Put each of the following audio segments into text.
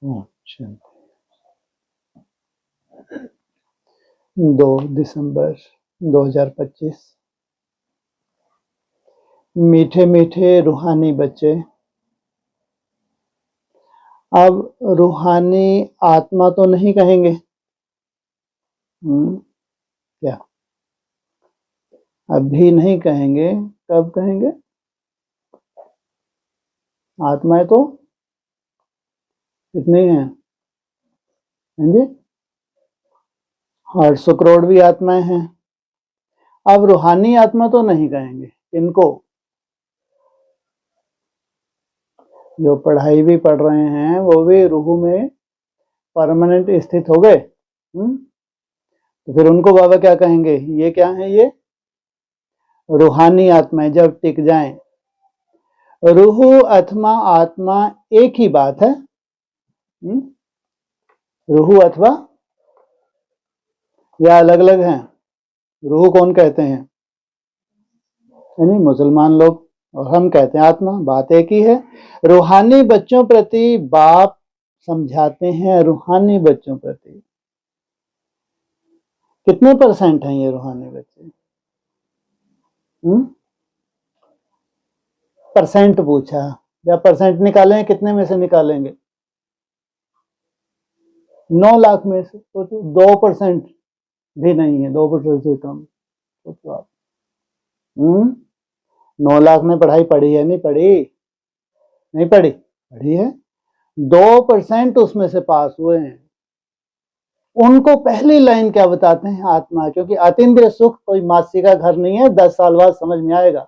अच्छा, 2 दिसंबर 2025। मीठे मीठे रूहानी बच्चे, अब रूहानी आत्मा तो नहीं कहेंगे, क्या अभी नहीं कहेंगे, कब कहेंगे? आत्माएं तो कितनी हैं? हाँ जी, 800 करोड़ भी आत्माएं हैं। अब रूहानी आत्मा तो नहीं कहेंगे, इनको जो पढ़ाई भी पढ़ रहे हैं वो भी रूह में परमानेंट स्थित हो गए। तो फिर उनको बाबा क्या कहेंगे? ये क्या है? ये रूहानी आत्माएं जब टिक जाएं। रूह अथवा आत्मा एक ही बात है। रूह अथवा या अलग अलग हैं? रूह कौन कहते हैं? नहीं, मुसलमान लोग, और हम कहते हैं आत्मा। बात एक ही है। रूहानी बच्चों प्रति बाप समझाते हैं, रूहानी बच्चों प्रति कितने % हैं ये रूहानी बच्चे? परसेंट पूछा, या परसेंट निकालें, कितने में से निकालेंगे? 9 लाख में से सोचो, 2% भी नहीं है, 2% से कम। सोचो आप। 9 लाख ने पढ़ाई पढ़ी है? नहीं पढ़ी? नहीं पढ़ी? पढ़ी है। 2% उसमें से पास हुए हैं। उनको पहली लाइन क्या बताते हैं? आत्मा। क्योंकि अतीन्द्रिय सुख कोई मासी का घर नहीं है, 10 साल बाद समझ में आएगा,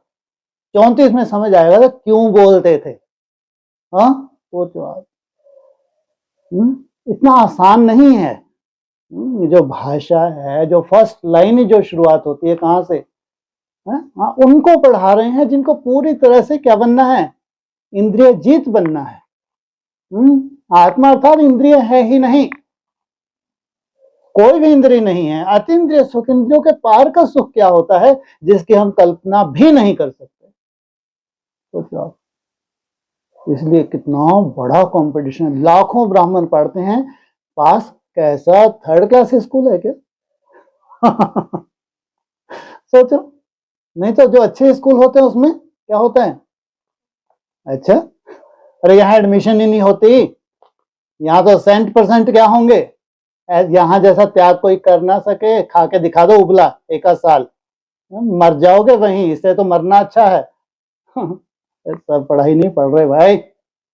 34 में समझ आएगा तो क्यों बोलते थे। हाँ, सोचो आप। इतना आसान नहीं है। ये जो भाषा है, जो फर्स्ट लाइन जो शुरुआत होती है कहाँ से? हाँ, उनको पढ़ा रहे हैं जिनको पूरी तरह से क्या बनना है? इंद्रिय जीत बनना है। आत्मा अर्थात इंद्रिय है ही नहीं, कोई भी इंद्रिय नहीं है। अतीन्द्रिय सुख, इंद्रियों के पार का सुख क्या होता है जिसकी हम कल्पना भी नहीं कर सकते। सोचो आप। इसलिए कितना बड़ा कंपटीशन, लाखों ब्राह्मण पढ़ते हैं, पास कैसा 3rd क्लास स्कूल है क्या? सोचो। नहीं तो जो अच्छे स्कूल होते हैं उसमें क्या होता है? अच्छा, अरे यहाँ एडमिशन ही नहीं होती, यहाँ तो 100% क्या होंगे? यहाँ जैसा त्याग कोई कर ना सके, खा के दिखा दो उबला 1 साल, मर जाओगे वहीं, इससे तो मरना अच्छा है। सब पढ़ाई नहीं पढ़ रहे भाई,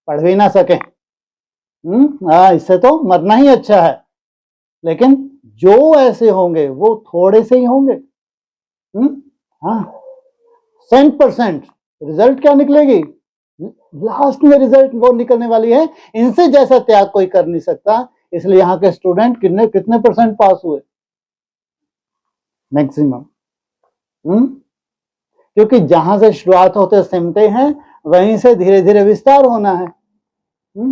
पढ़ भी ना सके, इससे तो मरना ही अच्छा है। लेकिन जो ऐसे होंगे वो थोड़े से ही होंगे। हाँ, 100% रिजल्ट क्या निकलेगी? लास्ट में रिजल्ट वो निकलने वाली है, इनसे जैसा त्याग कोई कर नहीं सकता। इसलिए यहाँ के स्टूडेंट कितने % पास हुए? मैक्सिमम। क्योंकि जहां से शुरुआत होते सिमटे हैं, वहीं से धीरे धीरे विस्तार होना है।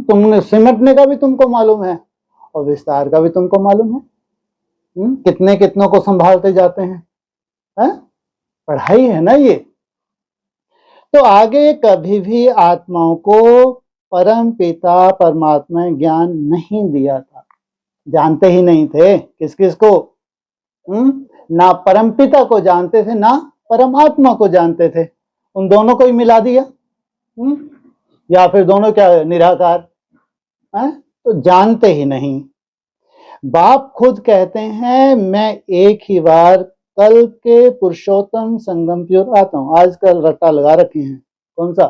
तुमने सिमटने का भी तुमको मालूम है और विस्तार का भी तुमको मालूम है। कितने कितनों को संभालते जाते हैं, पढ़ाई है ना ये। तो आगे कभी भी आत्माओं को परम पिता परमात्मा ने ज्ञान नहीं दिया था, जानते ही नहीं थे। किस किस को? ना परम पिता को जानते थे, ना परमात्मा को जानते थे। उन दोनों को ही मिला दिया। या फिर दोनों क्या निराकार है? तो जानते ही नहीं। बाप खुद कहते हैं, मैं एक ही बार कल के पुरुषोत्तम संगम की ओर आता हूं। आजकल रट्टा लगा रखे हैं, कौन सा?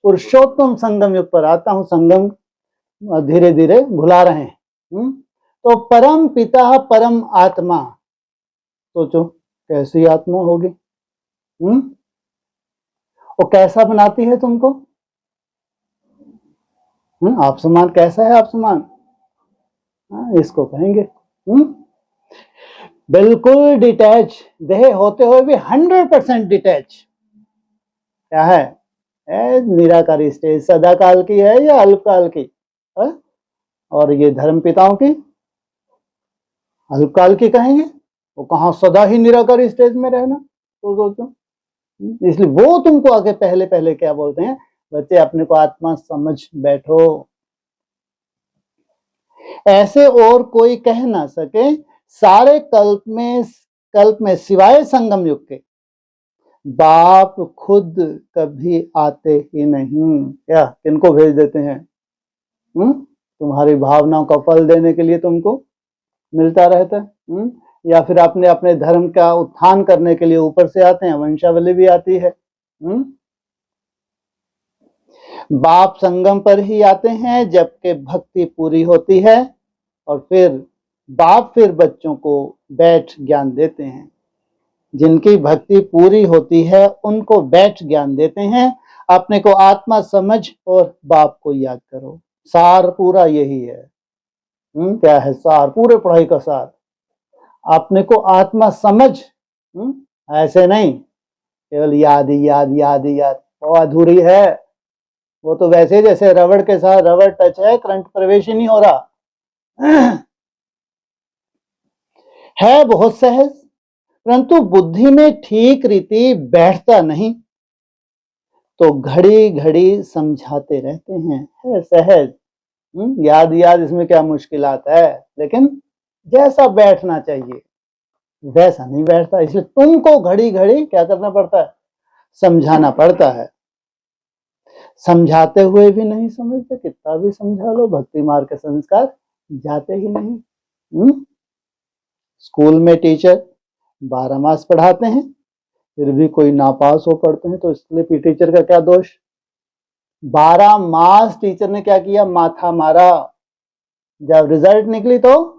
पुरुषोत्तम संगम युग पर आता हूं। संगम धीरे धीरे भुला रहे हैं। तो परम पिता परम आत्मा, सोचो कैसी आत्मा होगी? वो कैसा बनाती है तुमको? आप समान कैसा है? आप समान, इसको कहेंगे बिल्कुल डिटैच देह होते हुए भी 100% डिटैच। क्या है? निराकारी स्टेज सदाकाल की है या अल्पकाल की है? और ये धर्म पिताओं की अल्पकाल की कहेंगे। वो कहाँ सदा ही निराकारी स्टेज में रहना। तो सोचो, इसलिए वो तुमको आगे पहले पहले क्या बोलते हैं, बच्चे अपने को आत्मा समझ बैठो। ऐसे और कोई कह ना सके, सारे कल्प में सिवाय संगम युग के बाप खुद कभी आते ही नहीं। क्या किनको भेज देते हैं? तुम्हारी भावनाओं का फल देने के लिए तुमको मिलता रहता है। या फिर अपने अपने धर्म का उत्थान करने के लिए ऊपर से आते हैं, वंशावली भी आती है। बाप संगम पर ही आते हैं जबकि भक्ति पूरी होती है, और फिर बाप फिर बच्चों को बैठ ज्ञान देते हैं। जिनकी भक्ति पूरी होती है उनको बैठ ज्ञान देते हैं, अपने को आत्मा समझ और बाप को याद करो। सार पूरा यही है। क्या है सार? पूरे पढ़ाई का सार। अपने को आत्मा समझ, ऐसे नहीं केवल याद ही याद याद ही याद, वो अधूरी है। वो तो वैसे जैसे रबड़ के साथ रबड़ टच है, करंट प्रवेश ही नहीं हो रहा। है बहुत सहज, परंतु बुद्धि में ठीक रीति बैठता नहीं, तो घड़ी घड़ी समझाते रहते हैं। है सहज, याद याद, इसमें क्या मुश्किलात है, लेकिन जैसा बैठना चाहिए वैसा नहीं बैठता। इसलिए तुमको घड़ी घड़ी क्या करना पड़ता है? समझाना पड़ता है। समझाते हुए भी नहीं समझते, कितना भी समझा लो, भक्ति मार्ग के संस्कार जाते ही नहीं। स्कूल में टीचर 12 मास पढ़ाते हैं, फिर भी कोई नापास हो पढ़ते हैं, तो इसलिए टीचर का क्या दोष? 12 मास टीचर ने क्या किया? माथा मारा। जब रिजल्ट निकली तो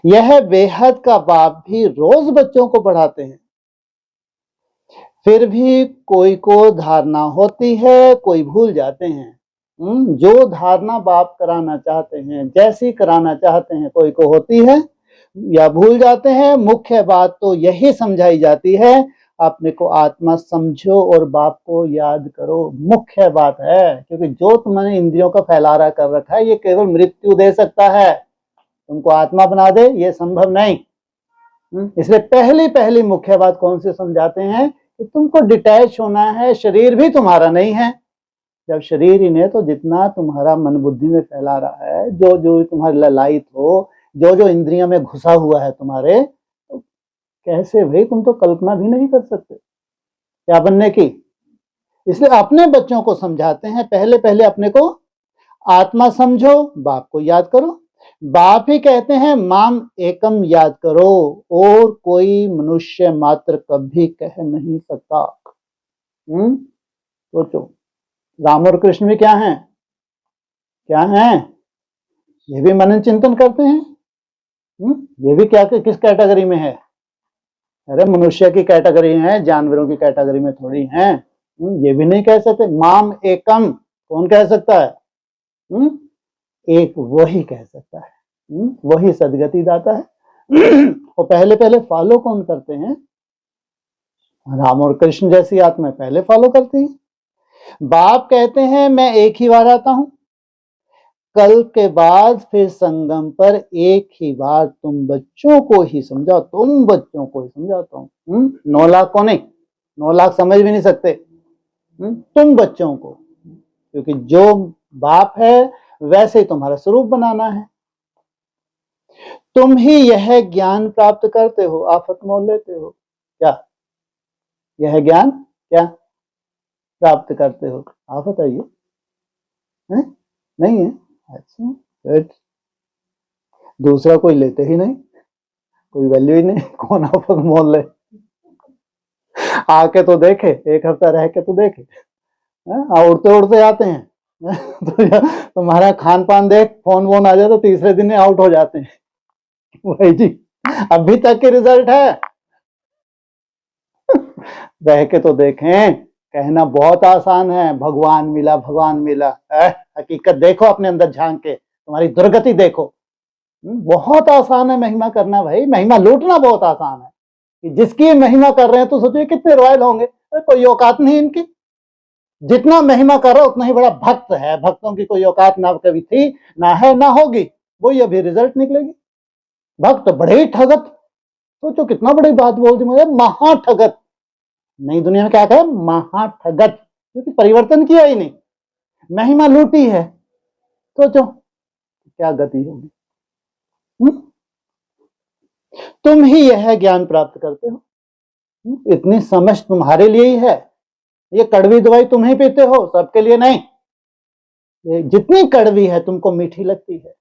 यह बेहद का बाप भी रोज बच्चों को पढ़ाते हैं, फिर भी कोई को धारणा होती है, कोई भूल जाते हैं। जो धारणा बाप कराना चाहते हैं, जैसी कराना चाहते हैं, कोई को होती है या भूल जाते हैं। मुख्य बात तो यही समझाई जाती है, अपने को आत्मा समझो और बाप को याद करो। मुख्य बात है, क्योंकि जो तुमने इंद्रियों का फैलारा कर रखा है, ये केवल मृत्यु दे सकता है, तुमको आत्मा बना दे ये संभव नहीं। इसलिए पहली मुख्य बात कौन सी समझाते हैं? कि तुमको डिटैच होना है, शरीर भी तुम्हारा नहीं है। जब शरीर ही नहीं, तो जितना तुम्हारा मन बुद्धि में फैला रहा है, जो जो तुम्हारे ललायित हो, जो जो इंद्रियों में घुसा हुआ है तुम्हारे, तो कैसे भाई, तुम तो कल्पना भी नहीं कर सकते क्या बनने की। इसलिए अपने बच्चों को समझाते हैं, पहले अपने को आत्मा समझो, बाप को याद करो। बाप ही कहते हैं माम एकम याद करो, और कोई मनुष्य मात्र कभी कह नहीं सकता। सोचो, राम और कृष्ण भी क्या हैं? क्या हैं? ये भी मनन चिंतन करते हैं। ये भी क्या किस कैटेगरी में है? अरे मनुष्य की कैटेगरी है, जानवरों की कैटेगरी में थोड़ी हैं। ये भी नहीं कह सकते। माम एकम कौन कह सकता है? एक वही कह सकता है, वही सदगति दाता है। और पहले फॉलो कौन करते हैं? राम और कृष्ण जैसी आत्मा पहले फॉलो करती है। बाप कहते हैं मैं एक ही बार आता हूं, कल के बाद फिर संगम पर एक ही बार तुम बच्चों को ही समझाओ, तुम बच्चों को ही समझाता हूं। 9 लाख को नहीं, 9 लाख समझ भी नहीं सकते, तुम बच्चों को, क्योंकि जो बाप है वैसे ही तुम्हारा स्वरूप बनाना है। तुम ही यह ज्ञान प्राप्त करते हो, आफत मोल लेते हो। क्या यह ज्ञान क्या प्राप्त करते हो? आफत है ये? नहीं है? अच्छा, गुड। दूसरा कोई लेते ही नहीं, कोई वैल्यू ही नहीं, कौन आफत मोल ले? आके तो देखे, एक हफ्ता रह के तो देखे, उड़ते उड़ते आते हैं। तो तुम्हारा खान पान देख, फोन वोन आ जाए तो तीसरे दिन आउट हो जाते हैं। वही जी, अभी तक के रिजल्ट है। रह के तो देखें, कहना बहुत आसान है, भगवान मिला भगवान मिला। हकीकत देखो, अपने अंदर झांक के तुम्हारी दुर्गति देखो। बहुत आसान है महिमा करना भाई, महिमा लूटना बहुत आसान है। कि जिसकी महिमा कर रहे हैं तो सोचिए कितने रॉयल होंगे। कोई औकात नहीं इनकी, जितना महिमा कर रहा है उतना ही बड़ा भक्त है। भक्तों की कोई औकात ना कभी थी, ना है, ना होगी, वही अभी रिजल्ट निकलेगी। भक्त बड़े ही ठगत, सोचो कितना बड़ी बात बोल दी मुझे, महाठगत। नई दुनिया में क्या कहा? महाठगत, क्योंकि परिवर्तन किया ही नहीं, महिमा लूटी है। सोचो क्या गति होगी। तुम ही यह ज्ञान प्राप्त करते हो, इतनी समझ तुम्हारे लिए ही है। ये कड़वी दवाई तुम ही पीते हो, सबके लिए नहीं। ये जितनी कड़वी है तुमको मीठी लगती है,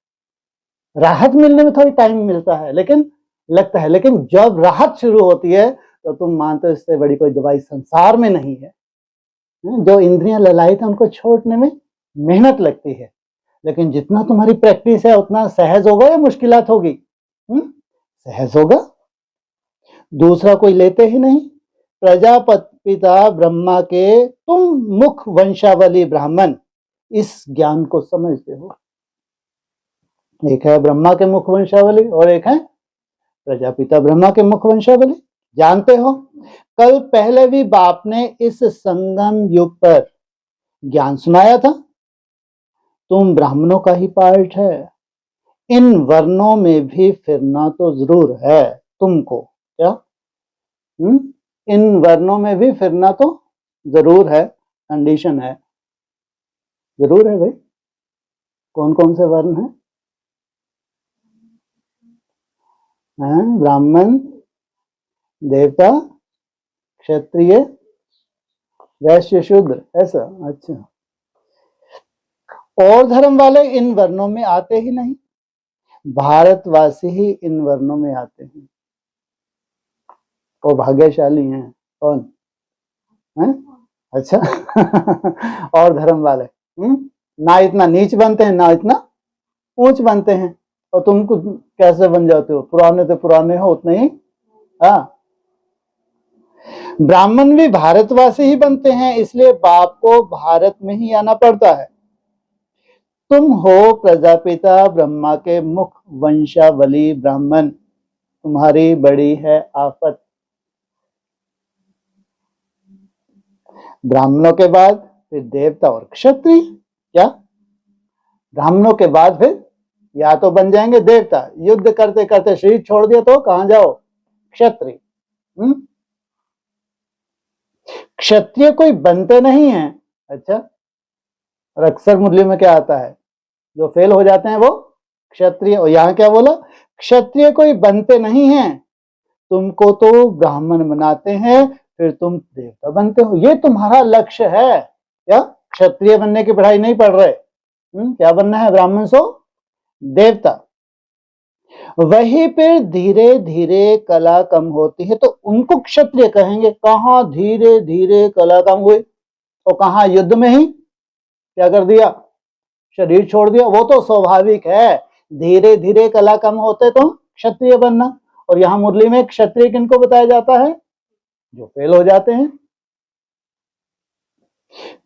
राहत मिलने में थोड़ी टाइम मिलता है लेकिन लगता है, लेकिन जब राहत शुरू होती है तो तुम मानते हो इससे बड़ी कोई दवाई संसार में नहीं है। जो इंद्रियां ललायित है उनको छोड़ने में मेहनत लगती है, लेकिन जितना तुम्हारी प्रैक्टिस है उतना सहज होगा या मुश्किलात होगी? सहज होगा। दूसरा कोई लेते ही नहीं। प्रजापिता ब्रह्मा के तुम मुख वंशावली ब्राह्मण इस ज्ञान को समझते हो। एक है ब्रह्मा के मुख वंशावली और एक है प्रजापिता ब्रह्मा के मुख वंशावली। जानते हो कल पहले भी बाप ने इस संगम युग पर ज्ञान सुनाया था। तुम ब्राह्मणों का ही पार्ट है, इन वर्णों में भी फिरना तो जरूर है तुमको। क्या? इन वर्णों में भी फिरना तो जरूर है, कंडीशन है, जरूर है भाई। कौन कौन से वर्ण हैं? ब्राह्मण, देवता, क्षत्रिय, वैश्य, शूद्र, ऐसा? अच्छा। और धर्म वाले इन वर्णों में आते ही नहीं, भारतवासी ही इन वर्णों में आते हैं। वो भाग्यशाली हैं। कौन है? अच्छा और धर्म वाले ना इतना नीच बनते हैं ना इतना ऊंच बनते हैं। और तुम कैसे बन जाते हो? पुराने तो पुराने हो उतने ही। हाँ, ब्राह्मण भी भारतवासी ही बनते हैं, इसलिए बाप को भारत में ही आना पड़ता है। तुम हो प्रजापिता ब्रह्मा के मुख वंशावली ब्राह्मण, तुम्हारी बड़ी है आफत। ब्राह्मणों के बाद फिर देवता और क्षत्रिय। क्या? ब्राह्मणों के बाद फिर या तो बन जाएंगे देवता, युद्ध करते करते शरीर छोड़ दिया तो कहां जाओ? क्षत्रिय। क्षत्रिय कोई बनते नहीं है। अच्छा, और अक्सर मुरली में क्या आता है? जो फेल हो जाते हैं वो क्षत्रिय। और यहां क्या बोला? क्षत्रिय कोई बनते नहीं हैं, तुमको तो ब्राह्मण बनाते हैं, फिर तुम देवता बनते हो। ये तुम्हारा लक्ष्य है। क्या? क्षत्रिय बनने की पढ़ाई नहीं पढ़ रहे। क्या बनना है? ब्राह्मण सो देवता। वहीं पर धीरे धीरे कला कम होती है तो उनको क्षत्रिय कहेंगे। कहां धीरे धीरे कला कम हुई? और कहां युद्ध में ही क्या कर दिया? शरीर छोड़ दिया। वो तो स्वाभाविक है, धीरे धीरे कला कम होते तो क्षत्रिय बनना। और यहां मुरली में क्षत्रिय किनको बताया जाता है? जो फेल हो जाते हैं।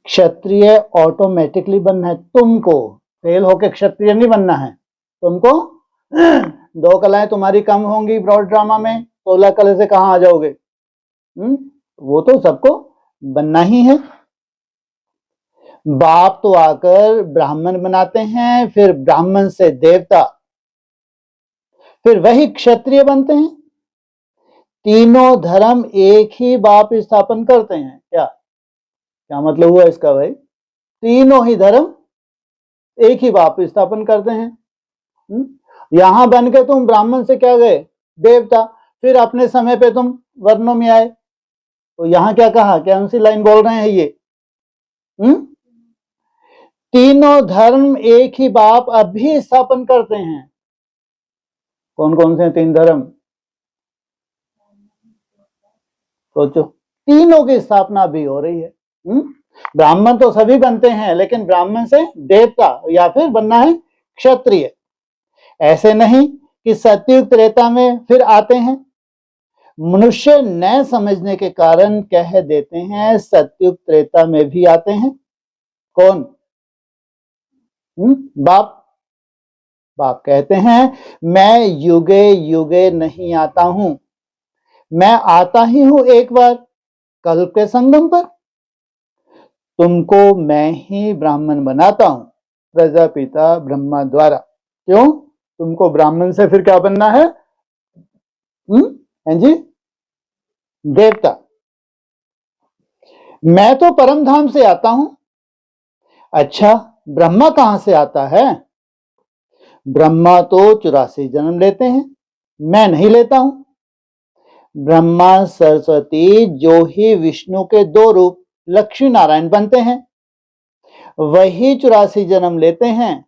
क्षत्रिय ऑटोमेटिकली बनना है तुमको, फेल होके क्षत्रिय नहीं बनना है तुमको। 2 कलाएं तुम्हारी कम होंगी ब्रॉड ड्रामा में, 16 कला से कहां आ जाओगे? वो तो सबको बनना ही है। बाप तो आकर ब्राह्मण बनाते हैं, फिर ब्राह्मण से देवता, फिर वही क्षत्रिय बनते हैं। तीनों धर्म एक ही बाप स्थापन करते हैं। क्या क्या मतलब हुआ इसका भाई? तीनों ही धर्म एक ही बाप स्थापन करते हैं। यहां बन के तुम ब्राह्मण से क्या गए? देवता। फिर अपने समय पे तुम वर्णों में आए, तो यहां क्या कहा? कौन सी लाइन बोल रहे हैं ये? तीनों धर्म एक ही बाप अब भी स्थापन करते हैं। कौन कौन से 3 धर्म? सोचो, तीनों की स्थापना भी हो रही है। ब्राह्मण तो सभी बनते हैं, लेकिन ब्राह्मण से देवता या फिर बनना है क्षत्रिय। ऐसे नहीं कि सतयुग त्रेता में फिर आते हैं। मनुष्य न समझने के कारण कह देते हैं सतयुग त्रेता में भी आते हैं। कौन? बाप। बाप कहते हैं मैं युगे युगे नहीं आता हूं, मैं आता ही हूं एक बार कल्प के संगम पर। तुमको मैं ही ब्राह्मण बनाता हूं प्रजापिता ब्रह्मा द्वारा। क्यों? तुमको ब्राह्मण से फिर क्या बनना है? जी, देवता। मैं तो परम धाम से आता हूं। अच्छा, ब्रह्मा कहां से आता है? ब्रह्मा तो 84 जन्म लेते हैं, मैं नहीं लेता हूं। ब्रह्मा सरस्वती जो ही विष्णु के दो रूप लक्ष्मी नारायण बनते हैं, वही 84 जन्म लेते हैं,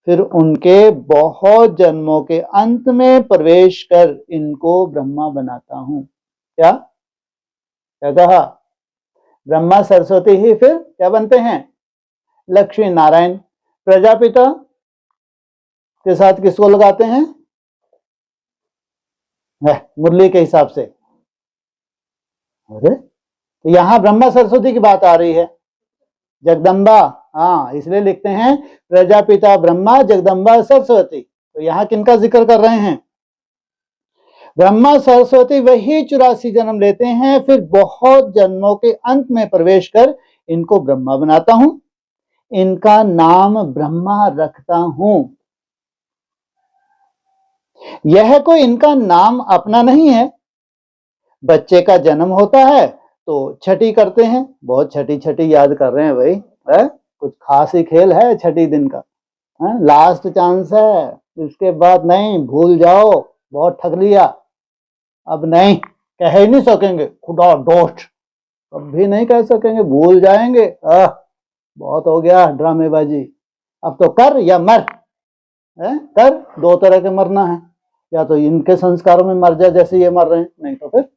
फिर उनके बहुत जन्मों के अंत में प्रवेश कर इनको ब्रह्मा बनाता हूं। क्या क्या कहा? ब्रह्मा सरस्वती ही फिर क्या बनते हैं? लक्ष्मी नारायण। प्रजापिता के साथ किसको लगाते हैं? मुरली के हिसाब से। अरे तो यहां ब्रह्मा सरस्वती की बात आ रही है, जगदम्बा। हाँ, इसलिए लिखते हैं प्रजापिता ब्रह्मा जगदम्बा सरस्वती। तो यहां किनका जिक्र कर रहे हैं? ब्रह्मा सरस्वती वही 84 जन्म लेते हैं, फिर बहुत जन्मों के अंत में प्रवेश कर इनको ब्रह्मा बनाता हूं, इनका नाम ब्रह्मा रखता हूं। यह कोई इनका नाम अपना नहीं है। बच्चे का जन्म होता है तो छठी करते हैं, बहुत छठी छठी याद कर रहे हैं भाई, है? कुछ खास ही खेल है छठी दिन का, है? लास्ट चांस है, इसके बाद नहीं, भूल जाओ, बहुत ठग लिया, अब नहीं, कह ही नहीं सकेंगे, खुदा दोस्त कभी नहीं कह सकेंगे, भूल जाएंगे। बहुत हो गया ड्रामेबाजी, अब तो कर या मर, है? कर, दो तरह के मरना है, या तो इनके संस्कारों में मर जा जैसे ये मर रहे हैं, नहीं तो फिर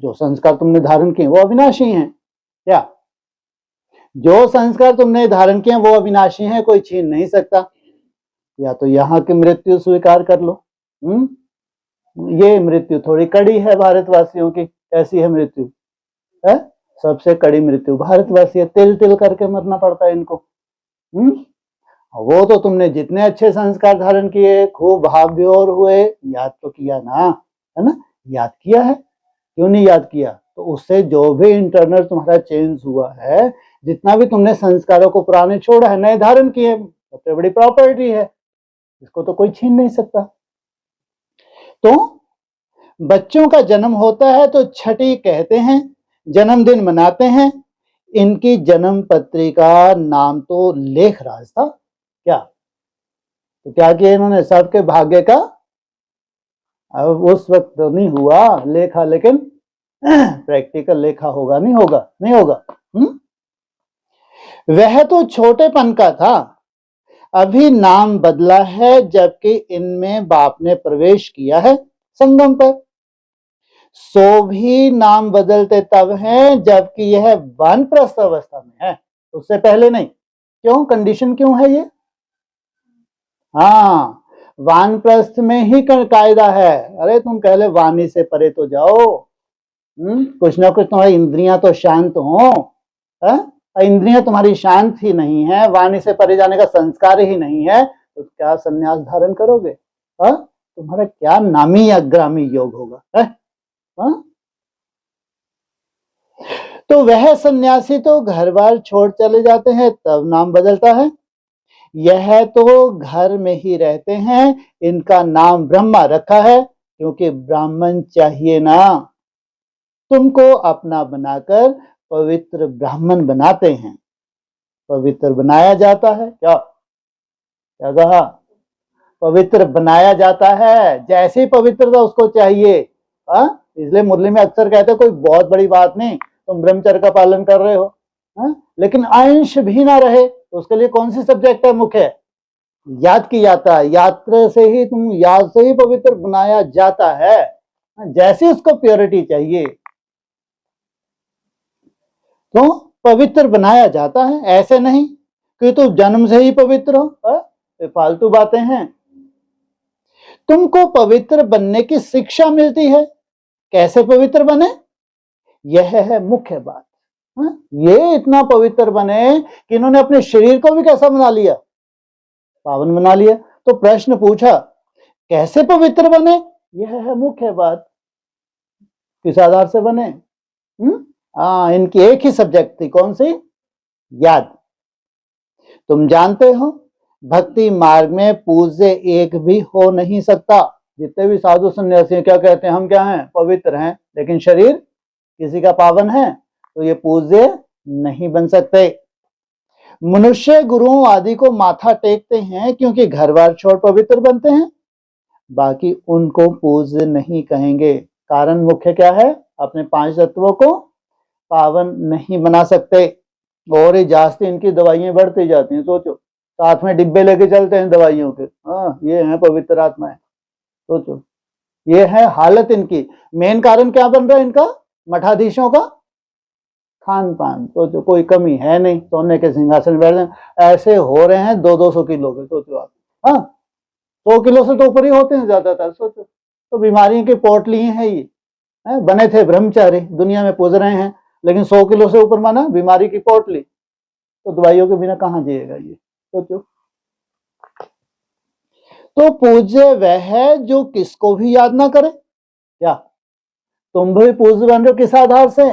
जो संस्कार तुमने धारण किए वो अविनाशी हैं। क्या? जो संस्कार तुमने धारण किए वो अविनाशी हैं, कोई छीन नहीं सकता। या तो यहाँ की मृत्यु स्वीकार कर लो। ये मृत्यु थोड़ी कड़ी है भारतवासियों की, ऐसी है मृत्यु, है? सबसे कड़ी मृत्यु भारतवासी है, तिल तिल करके मरना पड़ता है इनको। वो तो तुमने जितने अच्छे संस्कार धारण किए, खूब भावविभोर हुए, याद तो किया ना, है ना? याद किया है, क्यों नहीं याद किया? तो उससे जो भी इंटरनल तुम्हारा चेंज हुआ है, जितना भी तुमने संस्कारों को पुराने छोड़ा है, नए धारण किए, सबसे बड़ी प्रॉपर्टी है, इसको तो कोई छीन नहीं सकता। तो बच्चों का जन्म होता है तो छठी कहते हैं, जन्मदिन मनाते हैं। इनकी जन्म पत्रिका नाम तो लेखराज था। क्या? तो क्या किया इन्होंने? सबके भाग्य का, अब उस वक्त तो नहीं हुआ लेखा, लेकिन प्रैक्टिकल लेखा होगा, नहीं होगा, नहीं होगा। वह तो छोटेपन का था, अभी नाम बदला है, जबकि इनमें बाप ने प्रवेश किया है संगम पर। सो भी नाम बदलते तब हैं जबकि यह वानप्रस्थ अवस्था में है, उससे पहले नहीं। क्यों? कंडीशन क्यों है ये? हाँ, वानप्रस्थ में ही कायदा है। अरे तुम पहले वाणी से परे तो जाओ, कुछ ना कुछ तुम्हारी इंद्रियां तो शांत हो, इंद्रियां तुम्हारी शांत ही नहीं है, वाणी से परे जाने का संस्कार ही नहीं है, तो क्या संन्यास धारण करोगे? तुम्हारा क्या नामी अग्रामी योग होगा, है? तो वह सन्यासी तो घर बार छोड़ चले जाते हैं तब नाम बदलता है, यह तो घर में ही रहते हैं, इनका नाम ब्रह्मा रखा है, क्योंकि ब्राह्मण चाहिए ना। तुमको अपना बनाकर पवित्र ब्राह्मण बनाते हैं, पवित्र बनाया जाता है। क्या क्या कहा? पवित्र बनाया जाता है, जैसी पवित्रता उसको चाहिए। इसलिए मुरली में अक्सर कहते हैं कोई बहुत बड़ी बात नहीं, तुम ब्रह्मचर्य का पालन कर रहे हो, लेकिन अंश भी ना रहे, तो उसके लिए कौन सी सब्जेक्ट है मुख्य? याद की जाता है, यात्रा से ही, तुम याद से ही पवित्र बनाया जाता है, जैसे उसको प्योरिटी चाहिए तो पवित्र बनाया जाता है, ऐसे नहीं कि तुम जन्म से ही पवित्र हो। ये फालतू बातें हैं। तुमको पवित्र बनने की शिक्षा मिलती है, कैसे पवित्र बने, यह है मुख्य बात। ये इतना पवित्र बने कि इन्होंने अपने शरीर को भी कैसा बना लिया? पावन बना लिया। तो प्रश्न पूछा कैसे पवित्र बने, यह है मुख्य बात। किस आधार से बने? इनकी एक ही सब्जेक्ट थी, कौन सी? याद। तुम जानते हो भक्ति मार्ग में पूज्य एक भी हो नहीं सकता। जितने भी साधु सन्यासी क्या कहते हैं, हम क्या हैं? पवित्र हैं, लेकिन शरीर किसी का पावन है तो ये पूज्य नहीं बन सकते। मनुष्य गुरुओं आदि को माथा टेकते हैं क्योंकि घर बार छोड़ पवित्र बनते हैं, बाकी उनको पूज्य नहीं कहेंगे। कारण मुख्य क्या है? अपने 5 तत्वों को पावन नहीं बना सकते। और ये जास्ती इनकी दवाइयां बढ़ती जाती हैं। सोचो, साथ में डिब्बे लेके चलते हैं दवाइयों के। हाँ, ये है पवित्र आत्माएं। सोचो, ये है हालत इनकी। मेन कारण क्या बन रहा है इनका? मठाधीशों का खान पान। सोचो, कोई कमी है नहीं, सोने के सिंहासन बैठ रहे, ऐसे हो रहे हैं 200-200 किलो के। सोचो आप, हाँ 100 किलो से तो ऊपर ही होते हैं ज्यादातर। सोचो, तो बीमारियों की पोटली है ये। बने थे ब्रह्मचारी, दुनिया में पूज रहे हैं, लेकिन 100 किलो से ऊपर माना बीमारी की पोटली। तो दवाइयों के बिना कहाँ जिएगा ये? सोचो। तो पूज्य वह है जो किसको भी याद ना करे। क्या तुम भी पूज्य बन रहे हो? किस आधार से?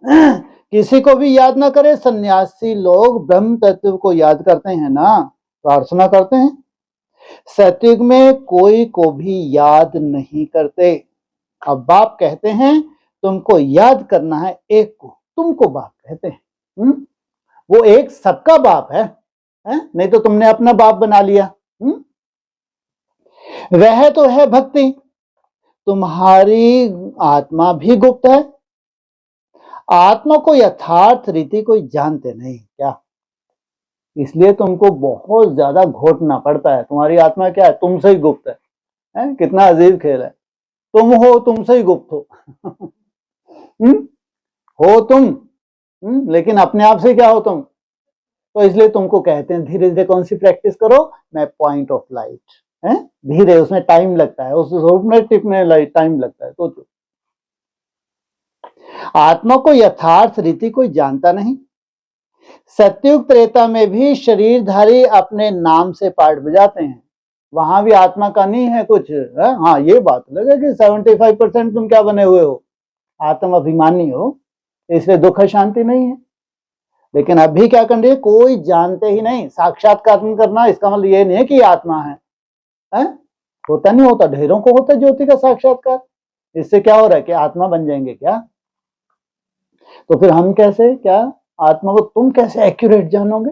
किसी को भी याद ना करे। सन्यासी लोग ब्रह्म तत्व को याद करते हैं ना, प्रार्थना करते हैं। सत्युग में कोई को भी याद नहीं करते। अब बाप कहते हैं तुमको याद करना है एक को, तुमको बाप कहते हैं। वो एक सबका बाप है, नहीं तो तुमने अपना बाप बना लिया। वह तो है भक्ति। तुम्हारी आत्मा भी गुप्त है। आत्मा को यथार्थ रीति कोई जानते नहीं। क्या? इसलिए तुमको बहुत ज्यादा घोटना पड़ता है। तुम्हारी आत्मा क्या है? तुमसे ही गुप्त है। कितना अजीब खेल है। तुम हो, तुमसे ही गुप्त हो। हो तुम, लेकिन अपने आप से क्या हो तुम? तो इसलिए तुमको कहते हैं धीरे धीरे कौन सी प्रैक्टिस करो? मैं पॉइंट ऑफ लाइट है। धीरे, उसमें टाइम लगता है, उस में टिपने टाइम लगता है। तो आत्मा को यथार्थ रीति कोई जानता नहीं। सत्युग त्रेता में भी शरीरधारी अपने नाम से पाठ बजाते हैं। वहां भी आत्मा का नहीं है कुछ। हाँ, ये बात लगे कि 75% तुम क्या बने हुए हो? आत्म अभिमानी हो, इसलिए दुख शांति नहीं है। लेकिन अभी क्या कर रही है? कोई जानते ही नहीं। साक्षात्कार करना इसका मतलब ये नहीं है कि आत्मा है। होता नहीं होता, ढेरों को होता ज्योति का साक्षात्कार। इससे क्या हो रहा है कि आत्मा बन जाएंगे क्या? तो फिर हम कैसे, क्या आत्मा को तुम कैसे एक्यूरेट जानोगे?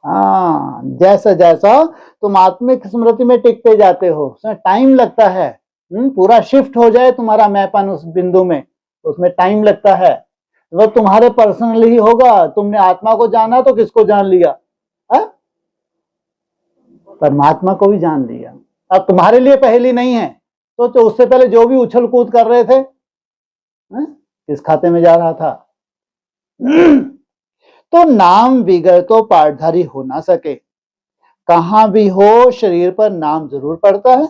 हाँ, जैसा जैसा तुम आत्मिक स्मृति में टिकते जाते हो, उसमें टाइम लगता है। पूरा शिफ्ट हो जाए तुम्हारा मैपन उस बिंदु में, उसमें टाइम लगता है। वो तुम्हारे पर्सनल ही होगा। तुमने आत्मा को जाना तो किसको जान लिया? परमात्मा को भी जान लिया। अब तुम्हारे लिए पहेली नहीं है। तो उससे पहले जो भी उछल कूद कर रहे थे, किस खाते में जा रहा था? तो नाम बिगर तो पाठधारी हो ना सके। कहां भी हो शरीर पर नाम जरूर पड़ता है।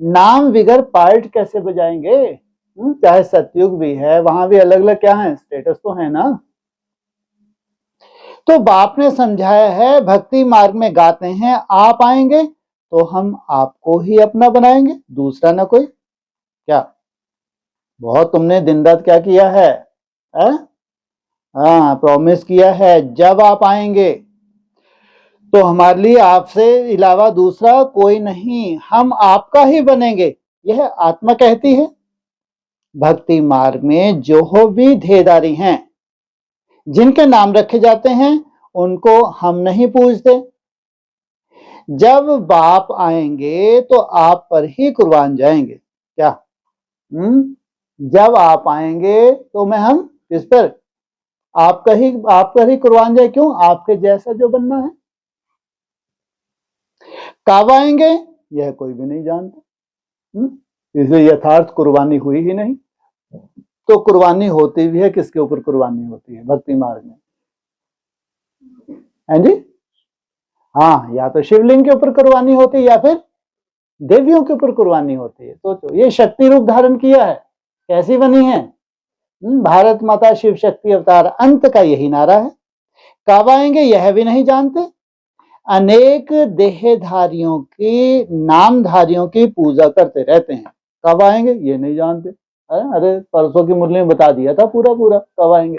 नाम बिगर पार्ट कैसे बजाएंगे? चाहे सतयुग भी है, वहां भी अलग अलग क्या है? स्टेटस तो है ना। तो बाप ने समझाया है, भक्ति मार्ग में गाते हैं आप आएंगे तो हम आपको ही अपना बनाएंगे, दूसरा ना कोई। क्या बहुत तुमने दिन रात क्या किया है? हाँ, प्रॉमिस किया है जब आप आएंगे तो हमारे लिए आपसे अलावा दूसरा कोई नहीं, हम आपका ही बनेंगे। यह आत्मा कहती है। भक्ति मार्ग में जो भी ध्येयधारी हैं, जिनके नाम रखे जाते हैं, उनको हम नहीं पूजते। जब बाप आएंगे तो आप पर ही कुर्बान जाएंगे। क्या? जब आप आएंगे तो मैं हम किस पर? आप पर ही कुर्बान जाए। क्यों? आपके जैसा जो बनना है। कब आएंगे यह कोई भी नहीं जानता। इसलिए यथार्थ कुर्बानी हुई ही नहीं। तो कुर्बानी होती भी है, किसके ऊपर कुर्बानी होती है भक्ति मार्ग में? है जी? हाँ, या तो शिवलिंग के ऊपर कुर्बानी होती है या फिर देवियों के ऊपर कुर्बानी होती है। तो ये शक्ति रूप धारण किया है। कैसी बनी है? भारत माता शिव शक्ति अवतार, अंत का यही नारा है। कब आएंगे यह भी नहीं जानते। अनेक देहधारियों की, नामधारियों की पूजा करते रहते हैं। कब आएंगे ये नहीं जानते। अरे परसों की मुरली में बता दिया था पूरा पूरा कब आएंगे।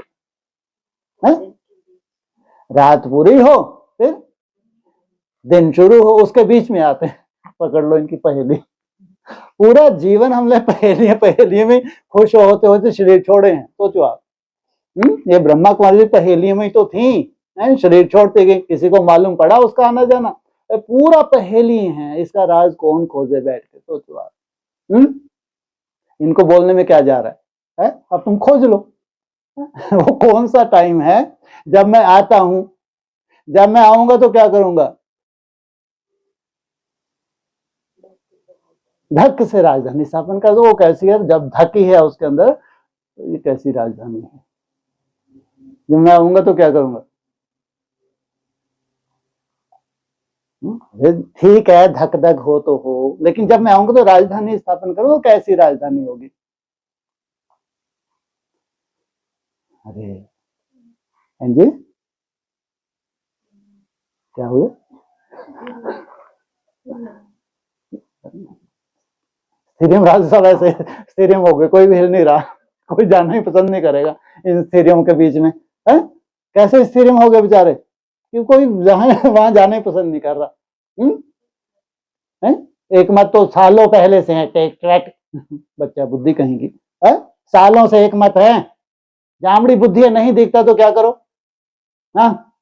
रात पूरी हो फिर दिन शुरू हो, उसके बीच में आते हैं। पकड़ लो इनकी पहेली। पूरा जीवन हमने पहेलियां में खुश होते होते शरीर छोड़े हैं। सोचो आप, ये ब्रह्मा कुमारी पहेलियों में ही तो थी, शरीर छोड़ते गए, किसी को मालूम पड़ा उसका आना जाना? पूरा पहेली है, इसका राज कौन खोजे बैठ के, सोचो आप। इनको बोलने में क्या जा रहा है? अब तुम खोज लो। वो कौन सा टाइम है जब मैं आता हूं, जब मैं आऊंगा तो क्या करूंगा? धक से राजधानी स्थापन कर दो। वो कैसी है? जब धक ही है उसके अंदर, तो ये कैसी राजधानी है? जब मैं आऊंगा तो क्या करूंगा? ठीक है, धक धक हो तो हो, लेकिन जब मैं आऊंगा तो राजधानी स्थापन करो, कैसी राजधानी होगी? अरे हाँ जी, क्या हुआ? स्टेडियम राज्यसभा ऐसे स्टेडियम हो गए, कोई भी हिल नहीं रहा, कोई जाना ही पसंद नहीं करेगा इन स्टेडियम के बीच में। है कैसे स्टेडियम हो गए बेचारे, कि कोई वहां जाना ही पसंद नहीं कर रहा। है? एक मत तो सालों पहले से है, टेक ट्रैक बच्चा बुद्धि कहेंगी, है? सालों से एक मत है, जामड़ी बुद्धि है, नहीं दिखता तो क्या करो? हाँ,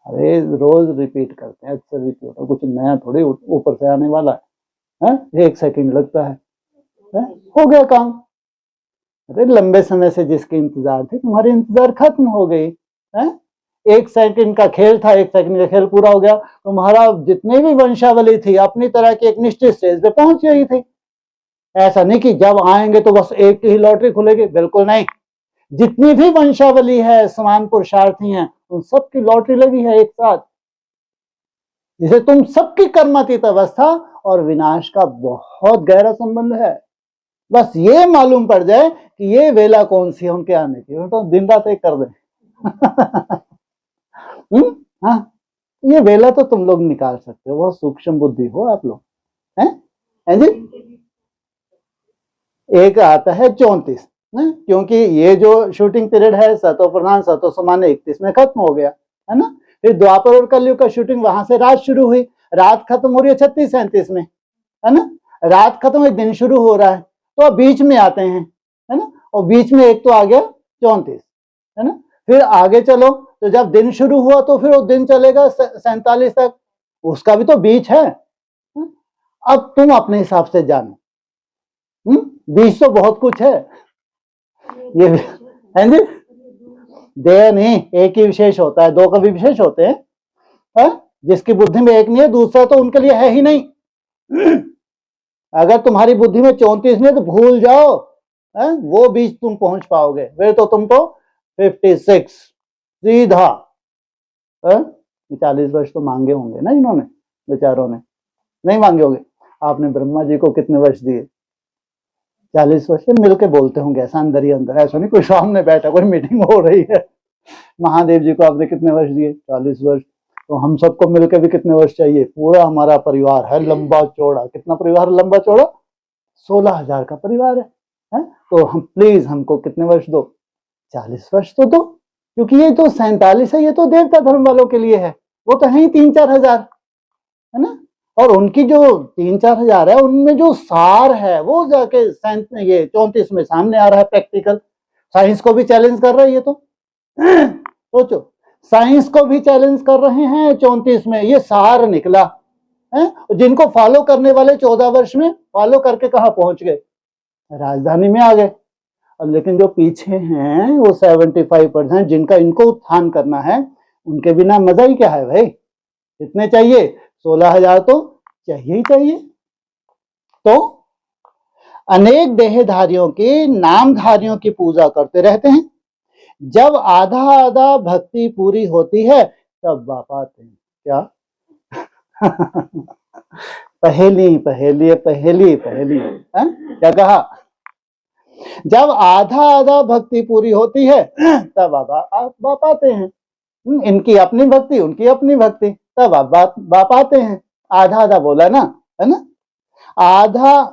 अरे रोज रिपीट करते हैं, अक्सर रिपीट होता, कुछ नया थोड़ी ऊपर से आने वाला है? 1 सेकंड लगता है? हो गया काम। अरे लंबे समय से जिसके इंतजार थे, तुम्हारे इंतजार खत्म हो गई है। 1 सेकंड का खेल था, 1 सेकंड का खेल पूरा हो गया, तुम्हारा जितनी भी वंशावली थी अपनी तरह की एक निश्चित स्टेज पे पहुंच गई थी। ऐसा नहीं कि जब आएंगे तो बस एक ही लॉटरी खुलेगी, बिल्कुल नहीं। जितनी भी वंशावली है, समान पुरुषार्थी हैं, उन सबकी लॉटरी लगी है एक साथ। जिसे तुम सबकी कर्मातीत अवस्था और विनाश का बहुत गहरा संबंध है। बस ये मालूम पड़ जाए कि ये वेला कौन सी है उनके आने की, तो दिन रात एक कर दे। हाँ, ये वेला तो तुम लोग निकाल सकते हो, बहुत सूक्ष्म बुद्धि हो आप लोग, हैं जी? एक आता है 34, क्योंकि ये जो शूटिंग पीरियड है सतो प्रधान सतो सामान्य 31 में खत्म हो गया है ना। फिर द्वापर और कलयुग का शूटिंग, वहां से रात शुरू हुई, रात खत्म हो रही है 36-37 में, है ना। रात खत्म हुई, दिन शुरू हो रहा है, तो अब बीच में आते हैं, है ना। और बीच में एक तो आ गया 34, है ना। फिर आगे चलो, तो जब दिन शुरू हुआ तो फिर वो दिन चलेगा 47 तक, उसका भी तो बीच है। अब तुम अपने हिसाब से जानो, बीच तो बहुत कुछ है। ये है जी, देह नहीं, एक ही विशेष होता है, 2 कभी विशेष होते हैं, है? जिसकी बुद्धि में एक नहीं है, दूसरा तो उनके लिए है ही नहीं। अगर तुम्हारी बुद्धि में 34 नहीं है तो भूल जाओ, है? वो बीच तुम पहुंच पाओगे, फिर तो तुमको 56 सीधा। 40 वर्ष तो मांगे होंगे ना इन्होंने, बेचारों ने, नहीं मांगे होंगे? आपने ब्रह्मा जी को कितने वर्ष दिए? 40 वर्ष। मिलके बोलते होंगे ऐसा अंदर ही अंदर, ऐसा नहीं कोई सामने बैठा, कोई मीटिंग हो रही है। महादेव जी को आपने कितने वर्ष दिए? 40 वर्ष। तो हम सबको मिलकर भी कितने वर्ष चाहिए? पूरा हमारा परिवार है लंबा चौड़ा, कितना परिवार लंबा चौड़ा? 16,000 का परिवार है? तो हम प्लीज हमको कितने वर्ष दो? 40 वर्ष तो दो, क्योंकि ये तो 47 है, ये तो देवता धर्म वालों के लिए है, वो तो है ही 3-4 हजार, है ना। और उनकी जो 3-4 हजार है, उनमें जो सार है वो जाके ये 34 में सामने आ रहा है, प्रैक्टिकल। साइंस को भी चैलेंज कर रहा है ये तो। सोचो, साइंस को भी चैलेंज कर रहे हैं 34 में, ये सार निकला है। जिनको फॉलो करने वाले 14 वर्ष में फॉलो करके कहां पहुंच गए? राजधानी में आ गए। लेकिन जो पीछे हैं वो 75% जिनका इनको उत्थान करना है, उनके बिना मजा ही क्या है भाई? कितने चाहिए? 16,000 तो चाहिए ही चाहिए। तो अनेक देहधारियों की, नामधारियों की पूजा करते रहते हैं। जब आधा आधा भक्ति पूरी होती है तब बाप आते हैं। क्या? पहेली पहेली पहेली पहेली, क्या कहा? जब आधा आधा भक्ति पूरी होती है तब बाप आते हैं। इनकी अपनी भक्ति, उनकी अपनी भक्ति, तब बाप आते हैं। आधा आधा बोला ना, है ना। आधा,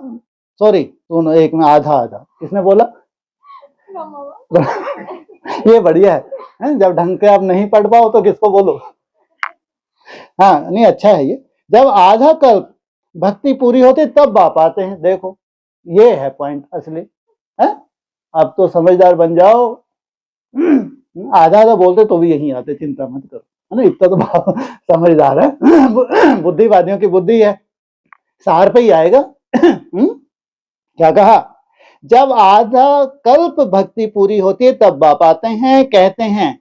सॉरी, दोनों एक में आधा आधा किसने बोला? ये बढ़िया है, जब ढंग से आप नहीं पढ़ पाओ तो किसको बोलो? हाँ, नहीं अच्छा है ये। जब आधा कल्प भक्ति पूरी होती तब बाप आते हैं। देखो, ये है पॉइंट असली, है? अब तो समझदार बन जाओ। आधा आधा बोलते तो भी यहीं आते, चिंता मत करो, है ना, इतना तो समझदार है। बुद्धिवादियों की बुद्धि है, सार पे ही आएगा। क्या कहा? जब आधा कल्प भक्ति पूरी होती है तब बाप आते हैं, कहते हैं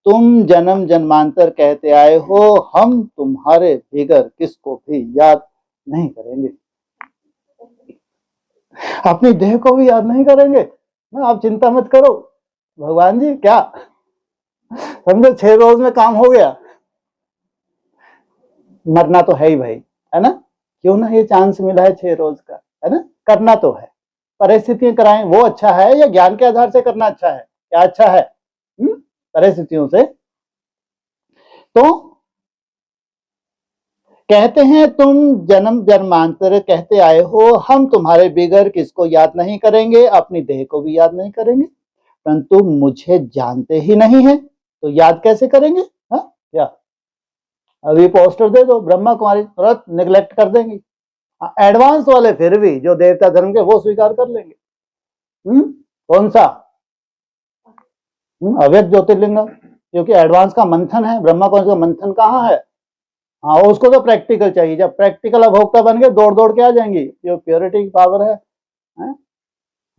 तुम जन्म जन्मांतर कहते आए हो, हम तुम्हारे फिगर किसको भी याद नहीं करेंगे, अपनी देह को भी याद नहीं करेंगे ना, आप चिंता मत करो। भगवान जी क्या समझो, 6 रोज में काम हो गया। मरना तो है ही भाई, है ना, क्यों ना ये चांस मिला है 6 रोज का, है ना, करना तो है। परिस्थितियां कराएं वो अच्छा है या ज्ञान के आधार से करना अच्छा है? क्या अच्छा है? परिस्थितियों से। तो कहते हैं तुम जन्म जन्मांतर कहते आए हो, हम तुम्हारे बिगर किसको याद नहीं करेंगे, अपनी देह को भी याद नहीं करेंगे, परंतु मुझे जानते ही नहीं है तो याद कैसे करेंगे? हाँ क्या? अभी पोस्टर दे दो, ब्रह्मा कुमारी तुरंत निगलेक्ट कर देंगी। एडवांस वाले फिर भी जो देवता धर्म के वो स्वीकार कर लेंगे। कौन सा? अव्यक्त ज्योतिर्लिंग, क्योंकि एडवांस का मंथन है, ब्रह्मा कुमारी का मंथन कहाँ है? हाँ, उसको तो प्रैक्टिकल चाहिए, जब प्रैक्टिकल अभोक्ता बन गए दौड़ दौड़ के आ जाएंगी, जो प्योरिटी की पावर है।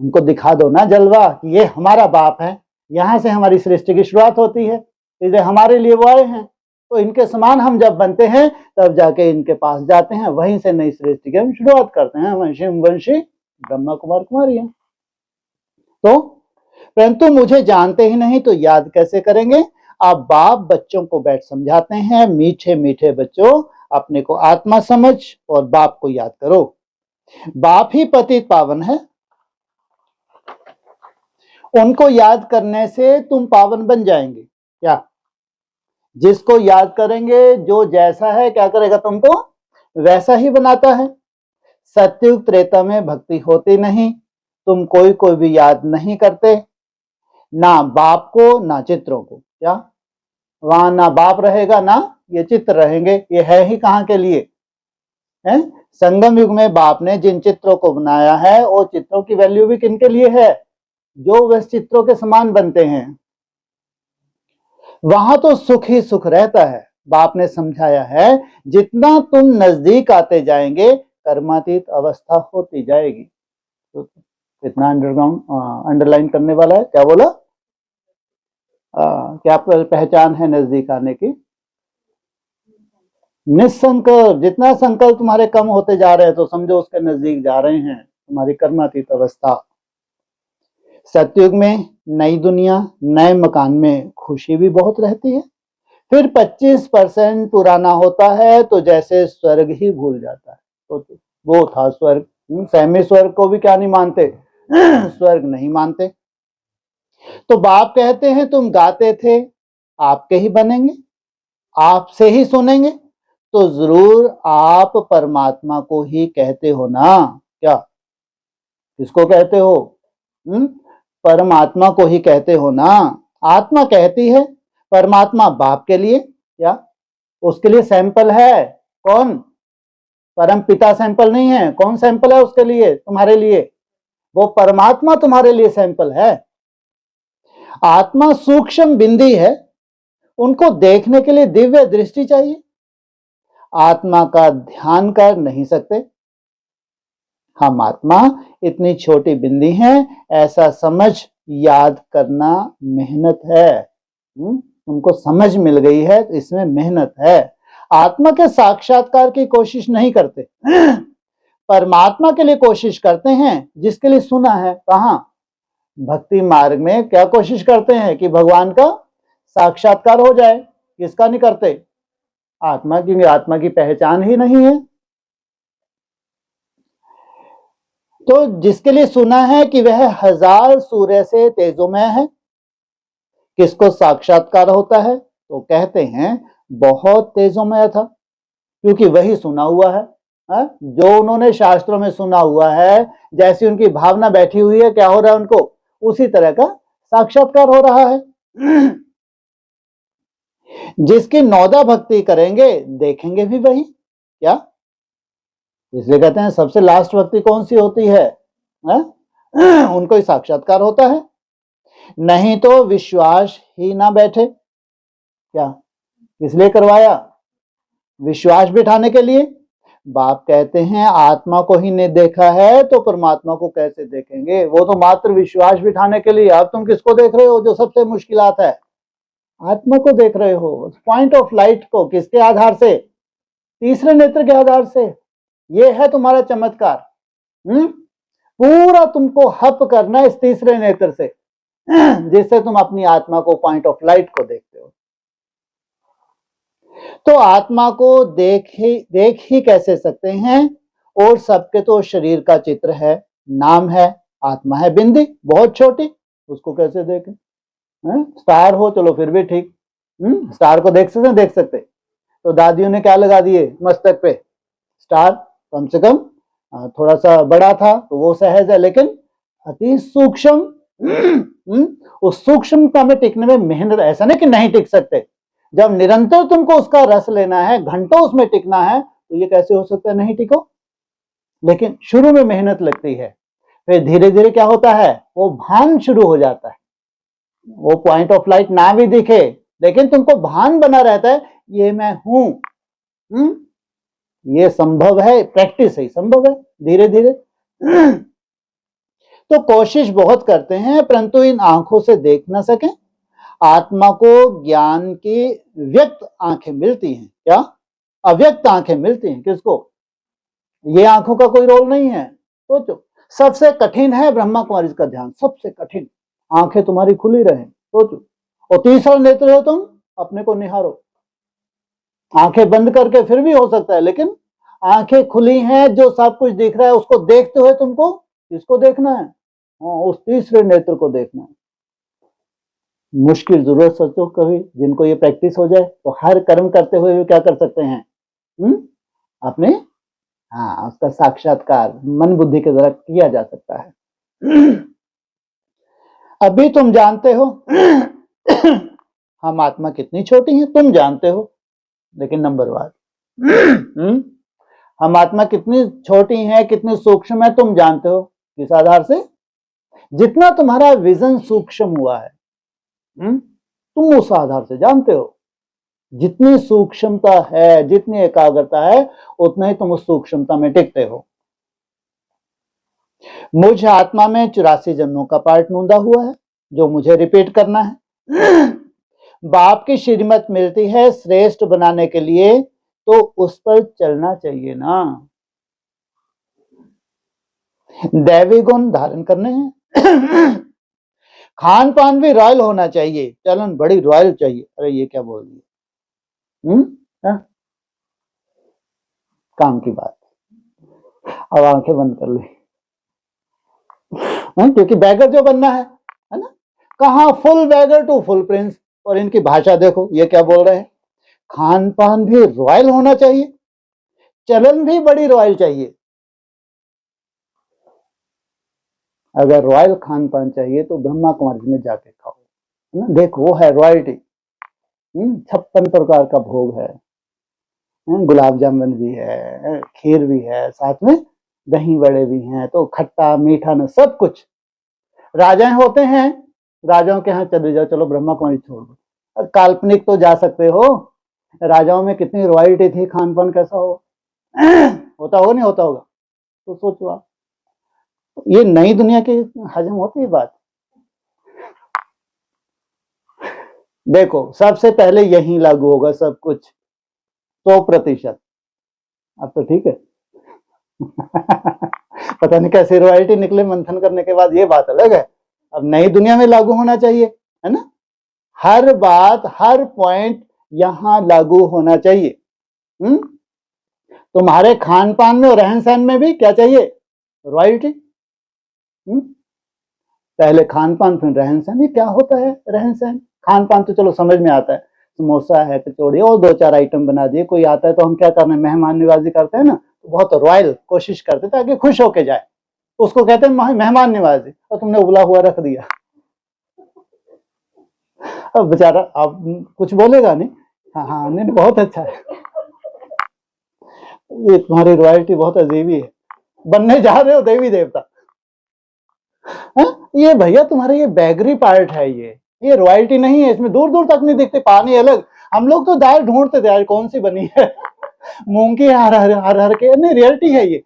उनको दिखा दो ना जलवा कि ये हमारा बाप है, यहाँ से हमारी सृष्टि की शुरुआत होती है, इसलिए हमारे लिए वो आए हैं, तो इनके समान हम जब बनते हैं तब जाके इनके पास जाते हैं, वहीं से नई सृष्टि की हम शुरुआत करते हैं। वंशी ब्रह्मा कुमार कुमारी है। तो परंतु मुझे जानते ही नहीं तो याद कैसे करेंगे? आप बाप बच्चों को बैठ समझाते हैं, मीठे मीठे बच्चों अपने को आत्मा समझ और बाप को याद करो, बाप ही पतित पावन है, उनको याद करने से तुम पावन बन जाएंगे। क्या? जिसको याद करेंगे, जो जैसा है क्या करेगा, तुमको वैसा ही बनाता है। सत्युग त्रेता में भक्ति होती नहीं, तुम कोई कोई भी याद नहीं करते, ना बाप को ना चित्रों को। क्या? वहां ना बाप रहेगा ना ये चित्र रहेंगे, ये है ही कहाँ के लिए? है संगम युग में बाप ने जिन चित्रों को बनाया है वो चित्रों की वैल्यू भी किनके लिए है? जो वह चित्रों के समान बनते हैं, वहां तो सुख ही सुख रहता है। बाप ने समझाया है जितना तुम नजदीक आते जाएंगे कर्मातीत अवस्था होती जाएगी। तो कितना अंडरग्राउंड अंडरलाइन करने वाला है, क्या बोला? क्या पहचान है नजदीक आने की? निसंकल्प, जितना संकल्प तुम्हारे कम होते जा रहे हैं तो समझो उसके नजदीक जा रहे हैं, तुम्हारी कर्मातीत अवस्था। सतयुग में नई दुनिया नए मकान में खुशी भी बहुत रहती है, फिर 25% पुराना होता है तो जैसे स्वर्ग ही भूल जाता है। तो वो था स्वर्ग, सहमी स्वर्ग को भी क्या नहीं मानते? स्वर्ग नहीं मानते। तो बाप कहते हैं तुम गाते थे आपके ही बनेंगे, आपसे ही सुनेंगे, तो जरूर आप परमात्मा को ही कहते हो ना। क्या? किसको कहते हो? परमात्मा को ही कहते हो ना। आत्मा कहती है परमात्मा बाप के लिए, क्या उसके लिए सैंपल है? कौन? परम पिता सैंपल नहीं है। कौन सैंपल है उसके लिए? तुम्हारे लिए वो परमात्मा तुम्हारे लिए सैंपल है। आत्मा सूक्ष्म बिंदी है, उनको देखने के लिए दिव्य दृष्टि चाहिए, आत्मा का ध्यान कर नहीं सकते। हम आत्मा इतनी छोटी बिंदी हैं, ऐसा समझ याद करना मेहनत है। तुमको समझ मिल गई है तो इसमें मेहनत है। आत्मा के साक्षात्कार की कोशिश नहीं करते, परमात्मा के लिए कोशिश करते हैं, जिसके लिए सुना है। कहाँ? भक्ति मार्ग में क्या कोशिश करते हैं कि भगवान का साक्षात्कार हो जाए। किसका नहीं करते? आत्मा की। आत्मा की पहचान ही नहीं है। तो जिसके लिए सुना है कि वह 1000 सूर्य से तेजोमय है, किसको साक्षात्कार होता है तो कहते हैं बहुत तेजोमय था, क्योंकि वही सुना हुआ है। जो उन्होंने शास्त्रों में सुना हुआ है, जैसी उनकी भावना बैठी हुई है, क्या हो रहा है उनको? उसी तरह का साक्षात्कार हो रहा है। जिसकी 9दा भक्ति करेंगे देखेंगे भी वही। क्या? इसलिए कहते हैं सबसे लास्ट भक्ति कौन सी होती है? उनको ही साक्षात्कार होता है, नहीं तो विश्वास ही ना बैठे। क्या किस लिए करवाया? विश्वास बिठाने के लिए। बाप कहते हैं आत्मा को ही नहीं देखा है तो परमात्मा को कैसे देखेंगे? वो तो मात्र विश्वास बिठाने के लिए। अब तुम किसको देख रहे हो जो सबसे मुश्किलात है? आत्मा को देख रहे हो। पॉइंट ऑफ लाइट को किसके आधार से? तीसरे नेत्र के आधार से। ये है तुम्हारा चमत्कार। पूरा तुमको हप करना है इस तीसरे नेत्र से, जिससे तुम अपनी आत्मा को, पॉइंट ऑफ लाइट को देखते हो। तो आत्मा को देख ही कैसे सकते हैं? और सबके तो शरीर का चित्र है, नाम है, आत्मा है बिंदी बहुत छोटी, उसको कैसे देखें? स्टार हो चलो फिर भी ठीक, स्टार को देख सकते। तो दादियों ने क्या लगा दिए मस्तक पे? स्टार। कम से कम थोड़ा सा बड़ा था तो वो सहज है, लेकिन अति सूक्ष्म, उस सूक्ष्मता में टिकने में मेहनत। ऐसा नहीं कि नहीं टिक सकते, जब निरंतर तुमको उसका रस लेना है, घंटों उसमें टिकना है, तो ये कैसे हो सकता है नहीं टिको? लेकिन शुरू में मेहनत लगती है, फिर धीरे धीरे क्या होता है? वो भान शुरू हो जाता है। वो पॉइंट ऑफ लाइट ना भी दिखे, लेकिन तुमको भान बना रहता है ये मैं हूं। ये संभव है, प्रैक्टिस ही संभव है, धीरे धीरे। तो कोशिश बहुत करते हैं, परंतु इन आंखों से देख ना सके। आत्मा को ज्ञान की व्यक्त आंखें मिलती हैं। क्या? अव्यक्त आंखें मिलती हैं। किसको? ये आंखों का कोई रोल नहीं है। सोचो, सबसे कठिन है ब्रह्मा कुमारी का ध्यान, सबसे कठिन। आंखें तुम्हारी खुली रहे, सोचो। और तीसरा नेत्र हो तुम, अपने को निहारो। आंखें बंद करके फिर भी हो सकता है, लेकिन आंखें खुली हैं, जो सब कुछ दिख रहा है उसको देखते हुए तुमको किसको देखना है? उस तीसरे नेत्र को देखना है। मुश्किल जरूर सोचो कभी, जिनको ये प्रैक्टिस हो जाए तो हर कर्म करते हुए भी क्या कर सकते हैं? अपने उसका साक्षात्कार मन बुद्धि के द्वारा किया जा सकता है। अभी तुम जानते हो हम आत्मा कितनी छोटी है, तुम जानते हो, लेकिन नंबर वन, हम आत्मा कितनी छोटी है, कितनी सूक्ष्म है, तुम जानते हो। किस आधार से? जितना तुम्हारा विजन सूक्ष्म हुआ है, तुम उस आधार से जानते हो। जितनी सूक्ष्मता है, जितनी एकाग्रता है, उतना ही तुम उस सूक्ष्मता में टिकते हो। मुझ आत्मा में 84 जन्मों का पार्ट नूंदा हुआ है, जो मुझे रिपीट करना है। बाप की श्रीमत मिलती है श्रेष्ठ बनाने के लिए, तो उस पर चलना चाहिए ना। दैवी गुण धारण करने हैं। खान पान भी रॉयल होना चाहिए, चलन बड़ी रॉयल चाहिए। अरे ये क्या बोल दिया? काम की बात। अब आंखें बंद कर ली, क्योंकि बैगर जो बनना है ना, कहाँ full beggar to full prince. और इनकी भाषा देखो, ये क्या बोल रहे हैं? खान पान भी रॉयल होना चाहिए, चलन भी बड़ी रॉयल चाहिए। अगर रॉयल खान पान चाहिए तो ब्रह्मा कुमारी में जाके खाओ, है ना। देखो वो है रॉयल्टी। 56 प्रकार का भोग है, गुलाब जामुन भी है, खीर भी है, साथ में दही बड़े भी हैं, तो खट्टा मीठा न सब कुछ। राजाएं होते हैं, राजाओं के यहाँ चले जाओ, चलो ब्रह्मा कुमारी छोड़ दो, काल्पनिक तो जा सकते हो। राजाओं में कितनी रॉयल्टी थी, खान पान कैसा हो होता होगा, नहीं होता होगा? तो सोचो आप, ये नई दुनिया की हजम होती है बात। देखो सबसे पहले यही लागू होगा सब कुछ, 100%। अब तो ठीक है। पता नहीं कैसे रॉयल्टी निकले मंथन करने के बाद, ये बात अलग है। अब नई दुनिया में लागू होना चाहिए, है ना। हर बात, हर पॉइंट यहां लागू होना चाहिए। तुम्हारे खान पान में और रहन सहन में भी क्या चाहिए? रॉयल्टी। पहले खान पान फिर रहन सहन। ये क्या होता है रहन सहन? खान पान तो चलो समझ में आता है, समोसा है, कचौड़ी और 2-4 आइटम बना दिए। कोई आता है तो हम क्या करते हैं? मेहमान नवाजी करते हैं ना, तो बहुत रॉयल कोशिश करते ताकि खुश होके जाए, तो उसको कहते हैं मेहमान नवाजी। और तुमने उबला हुआ रख दिया, अब बेचारा अब कुछ बोलेगा नहीं। हाँ नहीं, बहुत अच्छा है, ये तुम्हारी रॉयल्टी बहुत अजीब ही है। बनने जा रहे हो देवी देवता, ये भैया तुम्हारे ये बैगरी पार्ट है, ये रॉयल्टी नहीं है, इसमें दूर दूर तक नहीं दिखते, पानी अलग। हम लोग तो दाल ढूंढते थे आज कौन सी बनी है, मूंग की हर हर हर हर के, नहीं रियलिटी है ये।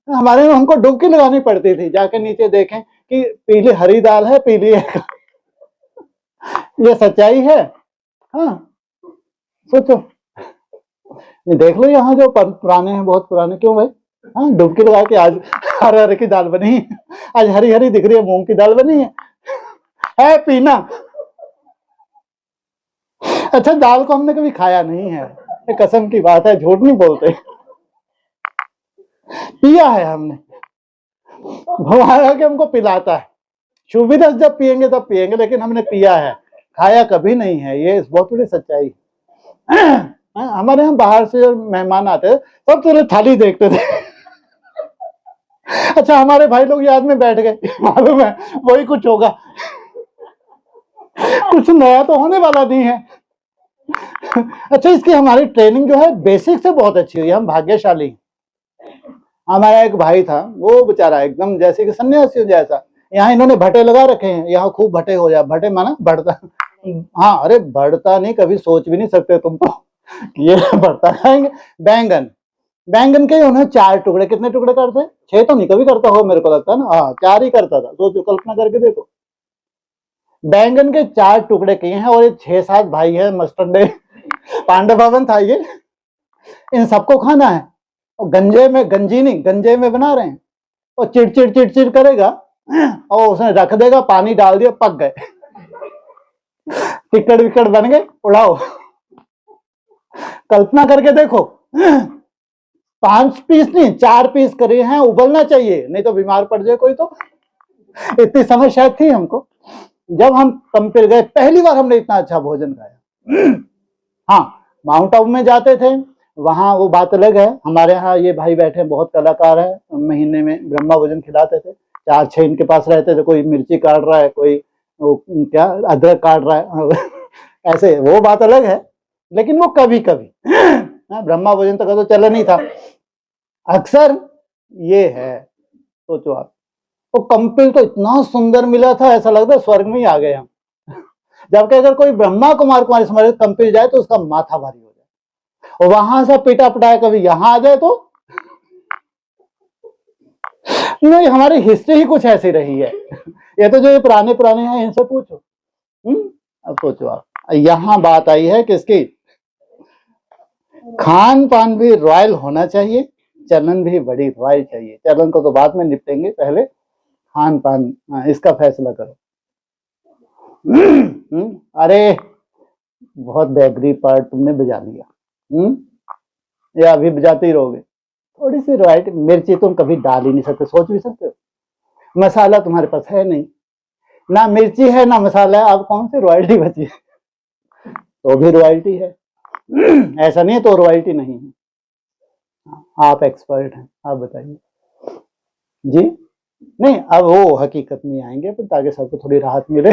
हमारे में हमको डुबकी लगानी पड़ती थी, जाके नीचे देखें कि पीली हरी दाल है, पीली है। ये सच्चाई है। हाँ सोचो, नहीं देख लो यहाँ जो पुराने हैं, बहुत पुराने, क्यों भाई? हाँ डुबकी लगा के आज हरे हरे की दाल बनी है, आज हरी हरी दिख रही है, मूंग की दाल बनी है पीना। अच्छा दाल को हमने कभी खाया नहीं है, ये कसम की बात है, झूठ नहीं बोलते, पिया है हमने। भगवान आके हमको पिलाता है, शुभ रस जब पियेंगे तब पियेंगे, लेकिन हमने पिया है, खाया कभी नहीं है, ये बहुत बड़ी सच्चाई। हमारे यहाँ बाहर से मेहमान आते सब तो थाली देखते थे। अच्छा हमारे भाई लोग याद में बैठ गए, मालूम है वही कुछ होगा, कुछ नया तो होने वाला नहीं है। अच्छा इसकी हमारी ट्रेनिंग जो है बेसिक से बहुत अच्छी हुई है, हम भाग्यशाली। हमारा एक भाई था, वो बेचारा एकदम जैसे कि सन्यासी जैसा, यहाँ इन्होंने भट्टे लगा रखे हैं, यहाँ खूब भट्टे हो जाए, भट्टे माना बढ़ता, हाँ अरे बढ़ता नहीं, कभी सोच भी नहीं सकते तुम तो ये बढ़ता खाएंगे। बैंगन, बैंगन के उन्हें 4 टुकड़े, कितने टुकड़े करते? 6 तो नहीं कभी करता हो मेरे को लगता है ना, हाँ 4 ही करता था, सोचो कल्पना करके देखो। बैंगन के 4 टुकड़े किए हैं, और ये 6-7 भाई है, मस्टर्डे पांडव भवन था ये, इन सबको खाना है, और गंजे में, गंजी नहीं गंजे में बना रहे हैं, और चिड़चिड़ चिड़चिड़ करेगा, और उसने रख देगा, पानी डाल दिया, पक गए, टिकड़ विकड़ बन गए, उड़ाओ। कल्पना करके देखो, 5 पीस नहीं 4 पीस करे हैं, उबलना चाहिए नहीं तो बीमार पड़ जाए कोई तो। इतनी समझ शायद थी हमको, जब हम कंपेयर गए पहली बार हमने इतना अच्छा भोजन खाया। हाँ माउंट आबू में जाते थे, वहां वो बात अलग है, हमारे यहाँ ये भाई बैठे बहुत कलाकार है, महीने में ब्रह्मा भोजन खिलाते थे, 4-6 इनके पास रहते थे, कोई मिर्ची काट रहा है, कोई क्या अदरक काट रहा है ऐसे, वो बात अलग है, लेकिन वो कभी कभी ब्रह्मा भोजन तक तो चलन ही था, अक्सर ये है। सोचो आप, तो कंपिल तो इतना सुंदर मिला था, ऐसा लगता है स्वर्ग में ही आ गए हम। जबकि अगर कोई ब्रह्मा कुमार कुमारी समझ कंपिल जाए तो उसका माथा भारी हो जाए, और वहां से पिटा पिटाया कभी यहां आ जाए तो नहीं, हमारी हिस्ट्री ही कुछ ऐसी रही है। ये तो जो ये पुराने पुराने हैं इनसे पूछो। अब सोचो आप, यहां बात आई है किसकी, खान पान भी रॉयल होना चाहिए, चलन भी बड़ी रॉयल चाहिए। चलन को तो बाद में निपटेंगे, पहले खान पान इसका फैसला करो। अरे बहुत बैगरी पार्ट तुमने बजा लिया, या अभी बजाते ही रहोगे? थोड़ी सी रॉयल्टी, मिर्ची तुम कभी डाल ही नहीं सकते, सोच भी सकते हो? मसाला तुम्हारे पास है नहीं, ना मिर्ची है ना मसाला है, अब कौन सी रॉयल्टी बची? तो भी रॉयल्टी है, ऐसा नहीं है तो रॉयल्टी नहीं है। आप एक्सपर्ट हैं, आप बताइए जी। नहीं अब वो हकीकत में आएंगे, पर ताकि सबको थोड़ी राहत मिले।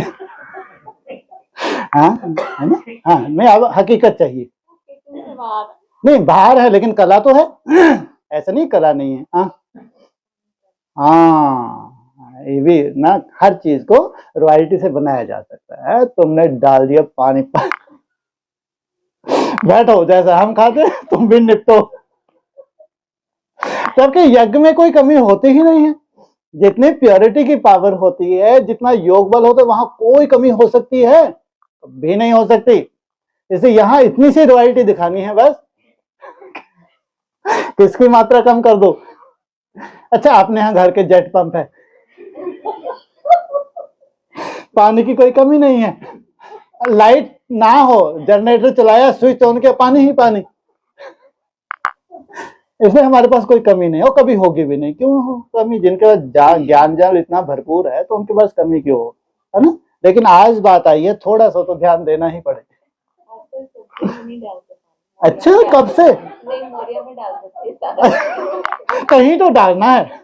हाँ है ना, हाँ नहीं अब हकीकत चाहिए। नहीं बाहर है लेकिन कला तो है, ऐसा नहीं कला नहीं है। हाँ ये भी ना, हर चीज को रॉयल्टी से बनाया जा सकता है। तुमने डाल दिया पानी पर, बैठो जैसा हम खाते तुम भी निपटो, जबकि यज्ञ में कोई कमी होती ही नहीं है। जितनी प्योरिटी की पावर होती है, जितना योग बल होता है, वहां कोई कमी हो सकती है? भी नहीं हो सकती। इसलिए यहाँ इतनी सी रॉयल्टी दिखानी है बस, किसकी मात्रा कम कर दो। अच्छा अपने यहाँ घर के जेट पंप है, पानी की कोई कमी नहीं है, लाइट ना हो, जनरेटर चलाया, स्विच ऑन किया, पानी ही पानी। इसलिए हमारे पास कोई कमी नहीं हो, कभी होगी भी नहीं। क्यों हो कमी? जिनके पास ज्ञान जाल इतना भरपूर है तो उनके पास कमी क्यों हो, है ना? लेकिन आज बात आई है, थोड़ा सा तो ध्यान देना ही पड़ेगा। अच्छा कब से? कहीं तो डालना है,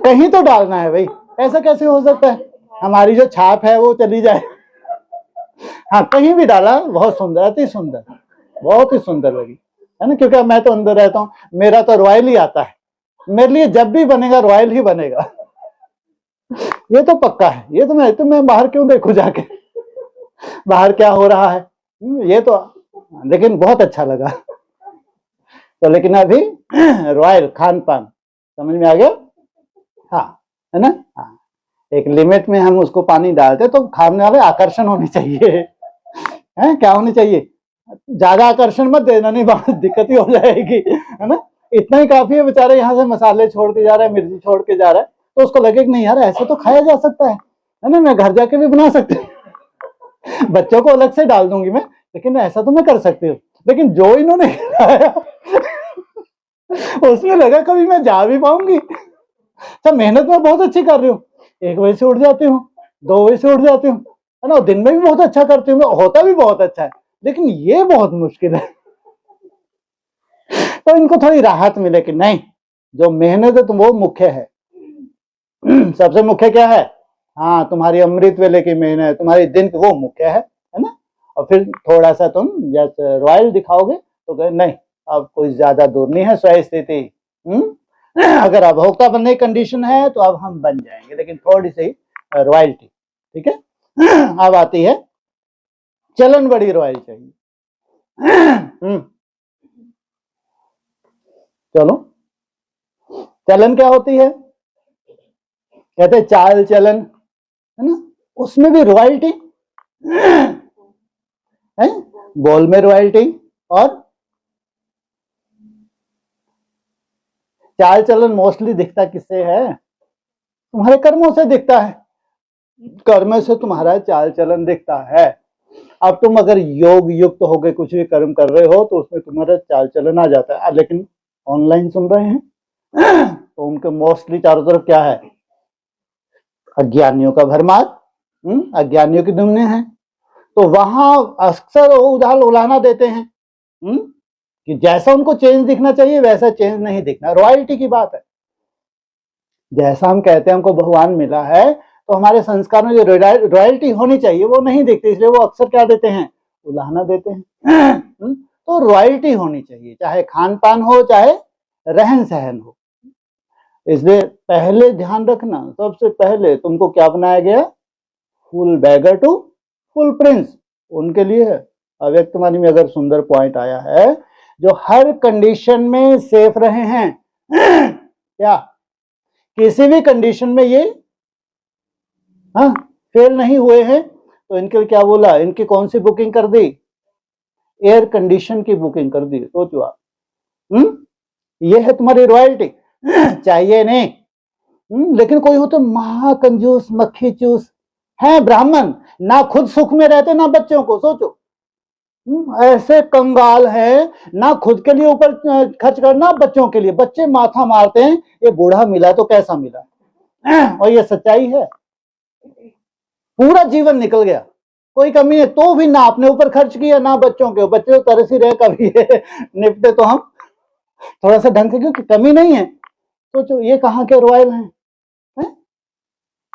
कहीं तो डालना है भाई, ऐसा कैसे हो सकता है? हमारी जो छाप है वो चली जाए। हाँ कहीं भी डाला, बहुत सुंदर, अति सुंदर, बहुत ही सुंदर लगी, है ना? क्योंकि मैं तो अंदर रहता हूँ, मेरा तो रॉयल ही आता है, मेरे लिए जब भी बनेगा रॉयल ही बनेगा। ये तो पक्का है, ये तो मैं बाहर क्यों देखूं जाके, बाहर क्या हो रहा है। ये तो, लेकिन बहुत अच्छा लगा। तो लेकिन अभी रॉयल खान पान समझ में आ गया। हाँ, है ना। हाँ, एक लिमिट में हम उसको पानी डालते तो खाने वाले आकर्षण होने चाहिए, है क्या होनी चाहिए, ज्यादा आकर्षण मत देना, नहीं बहुत दिक्कत ही हो जाएगी, है ना। इतना ही काफी है, बेचारे यहाँ से मसाले छोड़ के जा रहा है, मिर्ची छोड़ के जा रहा है, तो उसको लगे कि नहीं यार ऐसे तो खाया जा सकता है ना, मैं घर जाके भी बना सकती हूँ, बच्चों को अलग से डाल दूंगी मैं, लेकिन ऐसा तो मैं कर सकती हूँ। लेकिन जो इन्होंने खाया उसमें लगा कभी मैं जा भी पाऊंगी। अच्छा, मेहनत मैं बहुत अच्छी कर रही हूँ, 1 बजे से उठ जाती हूँ, 2 बजे से उठ जाती हूँ, है ना, दिन में भी बहुत अच्छा करती हूँ, होता भी बहुत अच्छा है, लेकिन ये बहुत मुश्किल है। तो इनको थोड़ी राहत मिले कि नहीं, जो मेहनत है तुम वो मुख्य है। सबसे मुख्य क्या है, हाँ तुम्हारी अमृत वेले की मेहनत, तुम्हारी दिन की, वो मुख्य है ना। और फिर थोड़ा सा तुम जैसे रॉयल दिखाओगे तो कहे नहीं अब कोई ज्यादा दूर नहीं है स्वयं स्थिति। अगर अभोक्ता बनने की कंडीशन है तो अब हम बन जाएंगे, लेकिन थोड़ी सी रॉयल्टी, ठीक है। अब आती है चलन, बड़ी रॉयल चाहिए। चलो, चलन क्या होती है, कहते चाल चलन, है ना, उसमें भी रॉयल्टी है, बोल में रॉयल्टी, और चाल चलन मोस्टली दिखता किससे है, तुम्हारे कर्मों से दिखता है, कर्म से तुम्हारा चाल चलन दिखता है। अब तुम अगर योग युक्त होकर कुछ भी कर्म कर रहे हो तो उसमें तुम्हारा चाल चलन आ जाता है, लेकिन ऑनलाइन सुन रहे हैं तो उनके मोस्टली चारों तरफ क्या है, अज्ञानियों का भरमार, अज्ञानियों की दुनिया है, तो वहां अक्सर वो उधार उलाहना देते हैं, कि जैसा उनको चेंज दिखना चाहिए वैसा चेंज नहीं दिखना, रॉयल्टी की बात है। जैसा हम कहते हैं हमको भगवान मिला है, तो हमारे संस्कार में जो रॉयल्टी होनी चाहिए वो नहीं दिखती, इसलिए वो अक्सर क्या देते हैं, उलाहना देते हैं। तो रॉयल्टी होनी चाहिए, चाहे खान पान हो चाहे रहन सहन हो। इसलिए पहले ध्यान रखना, सबसे पहले तुमको क्या बनाया गया, full beggar to full prince, उनके लिए है। अव्यक्तवाणी में अगर सुंदर पॉइंट आया है, जो हर कंडीशन में सेफ रहे हैं, क्या किसी भी कंडीशन में ये हाँ फेल नहीं हुए हैं, तो इनके लिए क्या बोला, इनकी कौन सी बुकिंग कर दी, एयर कंडीशन की बुकिंग कर दी, सोचो आप। ये है तुम्हारी रॉयल्टी। चाहिए नहीं, लेकिन कोई हो तो महाकंजूस मक्खी चूस है ब्राह्मण, ना खुद सुख में रहते ना बच्चों को, सोचो। ऐसे कंगाल है, ना खुद के लिए ऊपर खर्च करना बच्चों के लिए, बच्चे माथा मारते हैं ये बूढ़ा मिला तो कैसा मिला, और ये सच्चाई है, पूरा जीवन निकल गया, कोई कमी है तो भी ना अपने ऊपर खर्च किया ना बच्चों के, बच्चे तो तरस ही रहे कभी निपटे तो हम थोड़ा सा ढंग से, क्योंकि कमी नहीं है। सोचो ये कहाँ के रॉयल हैं,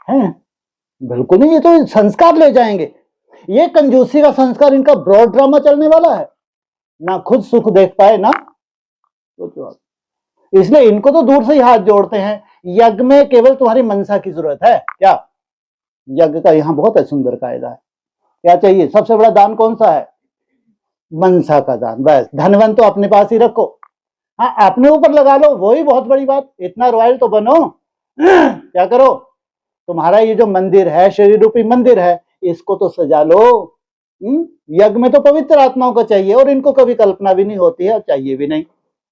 हैं? बिल्कुल नहीं, ये तो संस्कार ले जाएंगे, ये कंजूसी का संस्कार, इनका ब्रॉड ड्रामा चलने वाला है, ना खुद सुख देख पाए ना। सोचो आप, इसलिए इनको तो दूर से ही हाथ जोड़ते हैं। यज्ञ में केवल तुम्हारी मनसा की जरूरत है, क्या यज्ञ का यहाँ बहुत है सुंदर कायदा है, क्या चाहिए, सबसे बड़ा दान कौन सा है, मनसा का दान, बस धनवन तो अपने पास ही रखो, हाँ अपने ऊपर लगा लो, वही बहुत बड़ी बात, इतना रॉयल तो बनो। क्या करो, तुम्हारा ये जो मंदिर है, शरीर रूपी मंदिर है, इसको तो सजा लो। यज्ञ में तो पवित्र आत्माओं का चाहिए, और इनको कभी कल्पना भी नहीं होती है और चाहिए भी नहीं,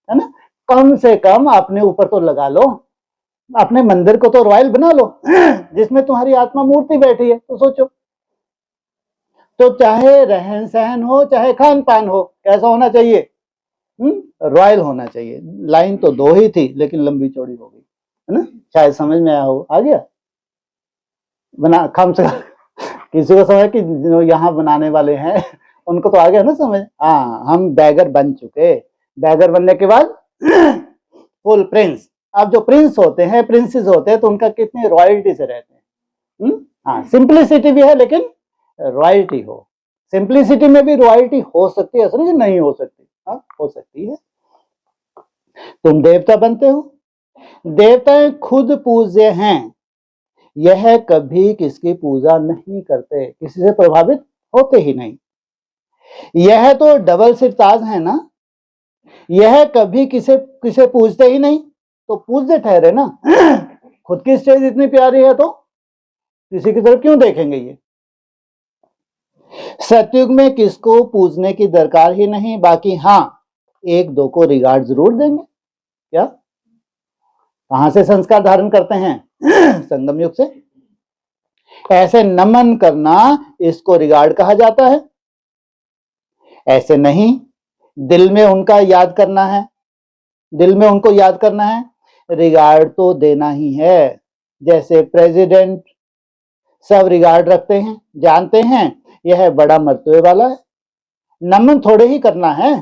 है ना। कम से कम अपने ऊपर तो लगा लो, अपने मंदिर को तो रॉयल बना लो, जिसमें तुम्हारी आत्मा मूर्ति बैठी है, तो सोचो। तो चाहे रहन सहन हो चाहे खान पान हो, कैसा होना चाहिए, रॉयल होना चाहिए। लाइन तो 2 ही थी लेकिन लंबी चौड़ी हो गई, है ना, शायद समझ में आया हो, आ गया बना कम से किसी को समझ कि जो यहाँ बनाने वाले हैं उनको तो आ गया ना समझ। हाँ, हम बैगर बन चुके, बैगर बनने के बाद फुल प्रिंस। अब जो प्रिंस होते हैं, प्रिंसेस होते हैं, तो उनका कितनी रॉयल्टी से रहते हैं। हाँ, सिंप्लिसिटी भी है लेकिन रॉयल्टी हो, सिंप्लिसिटी में भी रॉयल्टी हो सकती है, ऐसा नहीं हो सकती, हाँ हो सकती है। तुम देवता बनते हो, देवता खुद पूज्य हैं, यह कभी किसकी पूजा नहीं करते, किसी से प्रभावित होते ही नहीं। यह तो डबल सिरताज है ना, यह कभी किसे पूजते ही नहीं, तो पूजते ठहरे ना। खुद की स्टेज इतनी प्यारी है तो किसी की तरफ क्यों देखेंगे ये। सतयुग में किसको पूजने की दरकार ही नहीं, बाकी हाँ एक दो को रिगार्ड जरूर देंगे। क्या, कहां से संस्कार धारण करते हैं? संगम युग से। ऐसे नमन करना इसको रिगार्ड कहा जाता है। ऐसे नहीं, दिल में उनका याद करना है, दिल में उनको याद करना है, रिगार्ड तो देना ही है। जैसे प्रेसिडेंट सब रिगार्ड रखते हैं, जानते हैं यह बड़ा मर्तबे वाला है, नमन थोड़े ही करना है।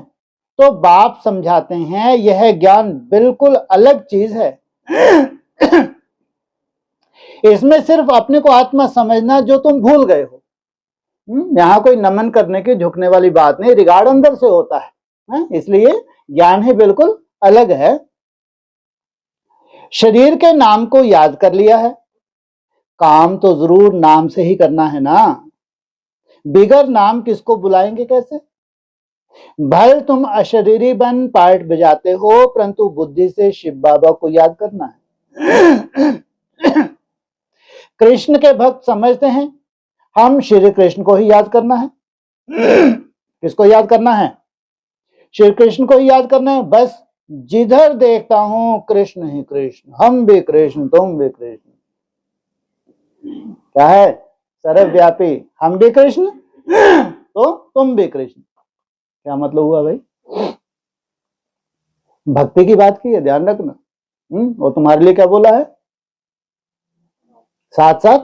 तो बाप समझाते हैं यह ज्ञान बिल्कुल अलग चीज है। इसमें सिर्फ अपने को आत्मा समझना जो तुम भूल गए हो। यहां कोई नमन करने की झुकने वाली बात नहीं, रिगार्ड अंदर से होता है, इसलिए ज्ञान ही बिल्कुल अलग है। शरीर के नाम को याद कर लिया है, काम तो जरूर नाम से ही करना है ना, बिगर नाम किसको बुलाएंगे कैसे। भले तुम अशरीरी बन पार्ट बजाते हो, परंतु बुद्धि से शिव बाबा को याद करना है। कृष्ण के भक्त समझते हैं हम श्री कृष्ण को ही याद करना है। किसको याद करना है? श्री कृष्ण को ही याद करना है। बस जिधर देखता हूं कृष्ण ही कृष्ण, हम भी कृष्ण तुम भी कृष्ण। क्या है? सर्वव्यापी, हम भी कृष्ण तो तुम भी कृष्ण। क्या मतलब हुआ भाई? भक्ति की बात की है, ध्यान रखना। और तुम्हारे लिए क्या बोला है? साथ साथ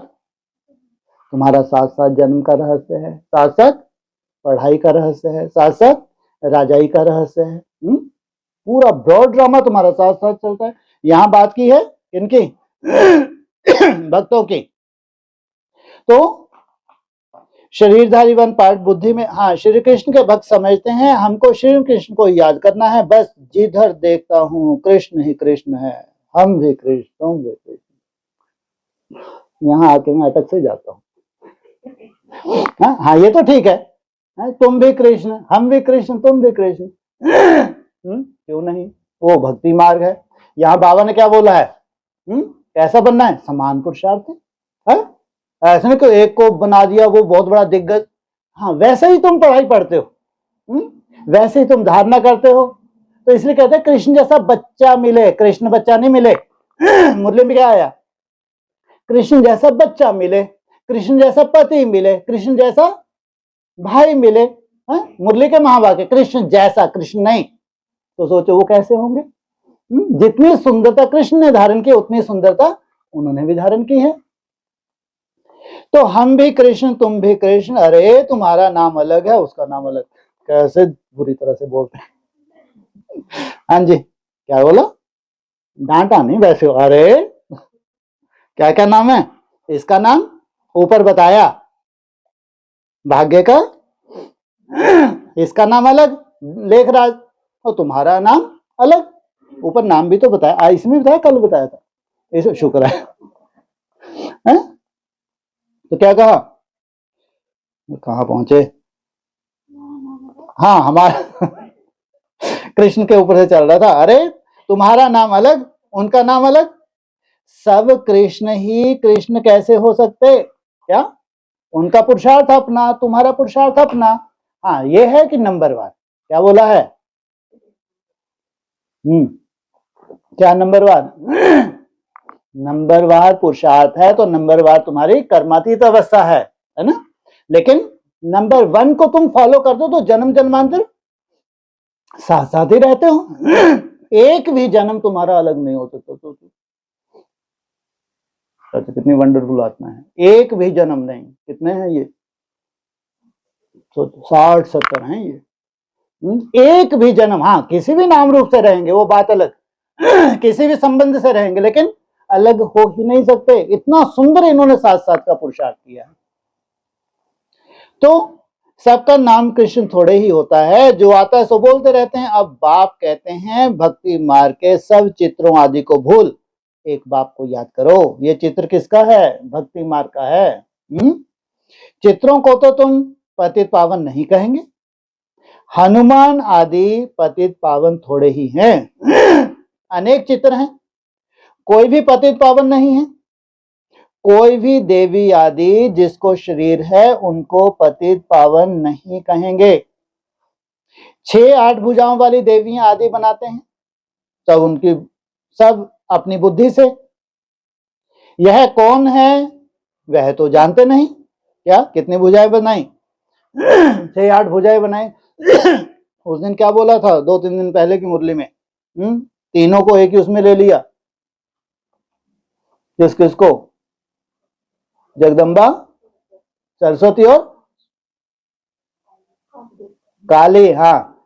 तुम्हारा साथ साथ जन्म का रहस्य है, साथ साथ पढ़ाई का रहस्य है, साथ साथ राजाई का रहस्य है। पूरा ब्रॉड ड्रामा तुम्हारा साथ साथ चलता है। यहां बात की है इनकी भक्तों की। तो शरीरधारी वन पार्ट बुद्धि में, हाँ श्री कृष्ण के भक्त समझते हैं हमको श्री कृष्ण को याद करना है। बस जिधर देखता हूं कृष्ण ही कृष्ण है, हम भी कृष्ण तुम भी कृष्ण। यहाँ आके मैं अटक से जाता हूँ। हाँ ये तो ठीक है, तुम भी कृष्ण हम भी कृष्ण तुम भी कृष्ण। क्यों नहीं, वो भक्ति मार्ग है। यहाँ बाबा ने क्या बोला है? कैसा बनना है? समान पुरुषार्थ है। ऐसा नहीं कि एक को बना दिया वो बहुत बड़ा दिग्गज। हाँ वैसे ही तुम पढ़ाई पढ़ते हो, वैसे ही तुम धारणा करते हो। तो इसलिए कहते हैं कृष्ण जैसा बच्चा मिले, कृष्ण बच्चा नहीं मिले। मुरली में क्या आया? कृष्ण जैसा बच्चा मिले, कृष्ण जैसा पति मिले, कृष्ण जैसा भाई मिले। मुरली के महावाक्य कृष्ण जैसा, कृष्ण नहीं। तो सोचो वो कैसे होंगे? जितनी सुंदरता कृष्ण ने धारण की उतनी सुंदरता उन्होंने भी धारण की है। तो हम भी कृष्ण तुम भी कृष्ण, अरे तुम्हारा नाम अलग है उसका नाम अलग। कैसे बुरी तरह से बोलते हैं। हाँ जी, क्या बोला? डांटा नहीं, वैसे अरे क्या क्या नाम है इसका? नाम ऊपर बताया, भाग्य का इसका नाम अलग लेखराज, और तुम्हारा नाम अलग। ऊपर नाम भी तो बताया, इसमें बताया, कल बताया था। इसे शुक्र है। तो क्या कहा, कहां पहुंचे? हाँ हमारा कृष्ण के ऊपर से चल रहा था। अरे तुम्हारा नाम अलग उनका नाम अलग, सब कृष्ण ही कृष्ण कैसे हो सकते? क्या? उनका पुरुषार्थ अपना, तुम्हारा पुरुषार्थ अपना। हाँ ये है कि नंबरवार। क्या बोला है? क्या नंबरवार? नंबरवार पुरुषार्थ है तो नंबरवार तुम्हारी कर्मातीत अवस्था है ना। लेकिन नंबर 1 को तुम फॉलो कर दो तो जन्म जन्मांतर साथ साथ ही रहते हो। एक भी जन्म तुम्हारा अलग नहीं हो सकता। तो कितनी वंडरफुल आत्मा है। एक भी जन्म नहीं, कितने हैं ये? 60-70 हैं ये। एक भी जन्म, हाँ किसी भी नाम रूप से रहेंगे वो बात अलग, किसी भी संबंध से रहेंगे, लेकिन अलग हो ही नहीं सकते। इतना सुंदर इन्होंने साथ साथ का पुरुषार्थ किया है। तो सबका नाम कृष्ण थोड़े ही होता है, जो आता है सो बोलते रहते हैं। अब बाप कहते हैं भक्ति मार्ग के सब चित्रों आदि को भूल एक बाप को याद करो। ये चित्र किसका है? भक्ति मार्ग का है। चित्रों को तो तुम पतित पावन नहीं कहेंगे, हनुमान आदि पतित पावन थोड़े ही हैं। अनेक चित्र हैं, कोई भी पतित पावन नहीं है। कोई भी देवी आदि जिसको शरीर है उनको पतित पावन नहीं कहेंगे। 6-8 भुजाओं वाली देवियां आदि बनाते हैं, सब उनकी सब अपनी बुद्धि से। यह कौन है वह तो जानते नहीं। क्या कितनी भुजाएं बनाई? 6-8 भुजाएं बनाई। उस दिन क्या बोला था 2-3 दिन पहले की मुरली में? तीनों को एक ही उसमें ले लिया। किस किसको? जगदम्बा, सरस्वती और काली। हाँ,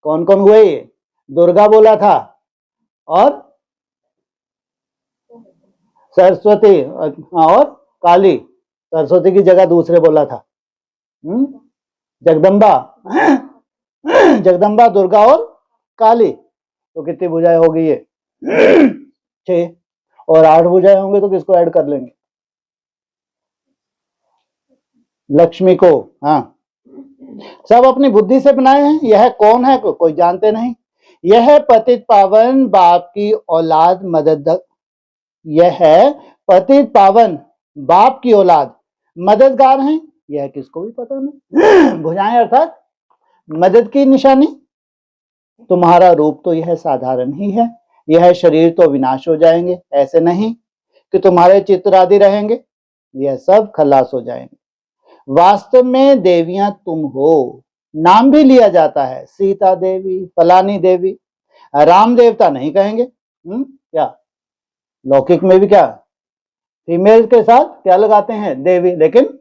कौन कौन हुए ये? दुर्गा बोला था और सरस्वती और काली। सरस्वती की जगह दूसरे बोला था। जगदम्बा, जगदम्बा, दुर्गा और काली। तो कितनी भुजाएं हो गई है? 6। और 8 भुजाएं होंगे तो किसको ऐड कर लेंगे? लक्ष्मी को। हाँ, सब अपनी बुद्धि से बनाए हैं। यह कौन है कोई जानते नहीं। यह पतित पावन बाप की औलाद मदद, यह पतित पावन बाप की औलाद मददगार हैं। यह किसको भी पता नहीं। भुजाएं अर्थात मदद की निशानी। तुम्हारा रूप तो यह साधारण ही है, यह शरीर तो विनाश हो जाएंगे। ऐसे नहीं कि तुम्हारे चित्र आदि रहेंगे, यह सब खलास हो जाएंगे। वास्तव में देवियां तुम हो, नाम भी लिया जाता है, सीता देवी, फलानी देवी। राम देवता नहीं कहेंगे। क्या लौकिक में भी क्या फीमेल के साथ क्या लगाते हैं? देवी। लेकिन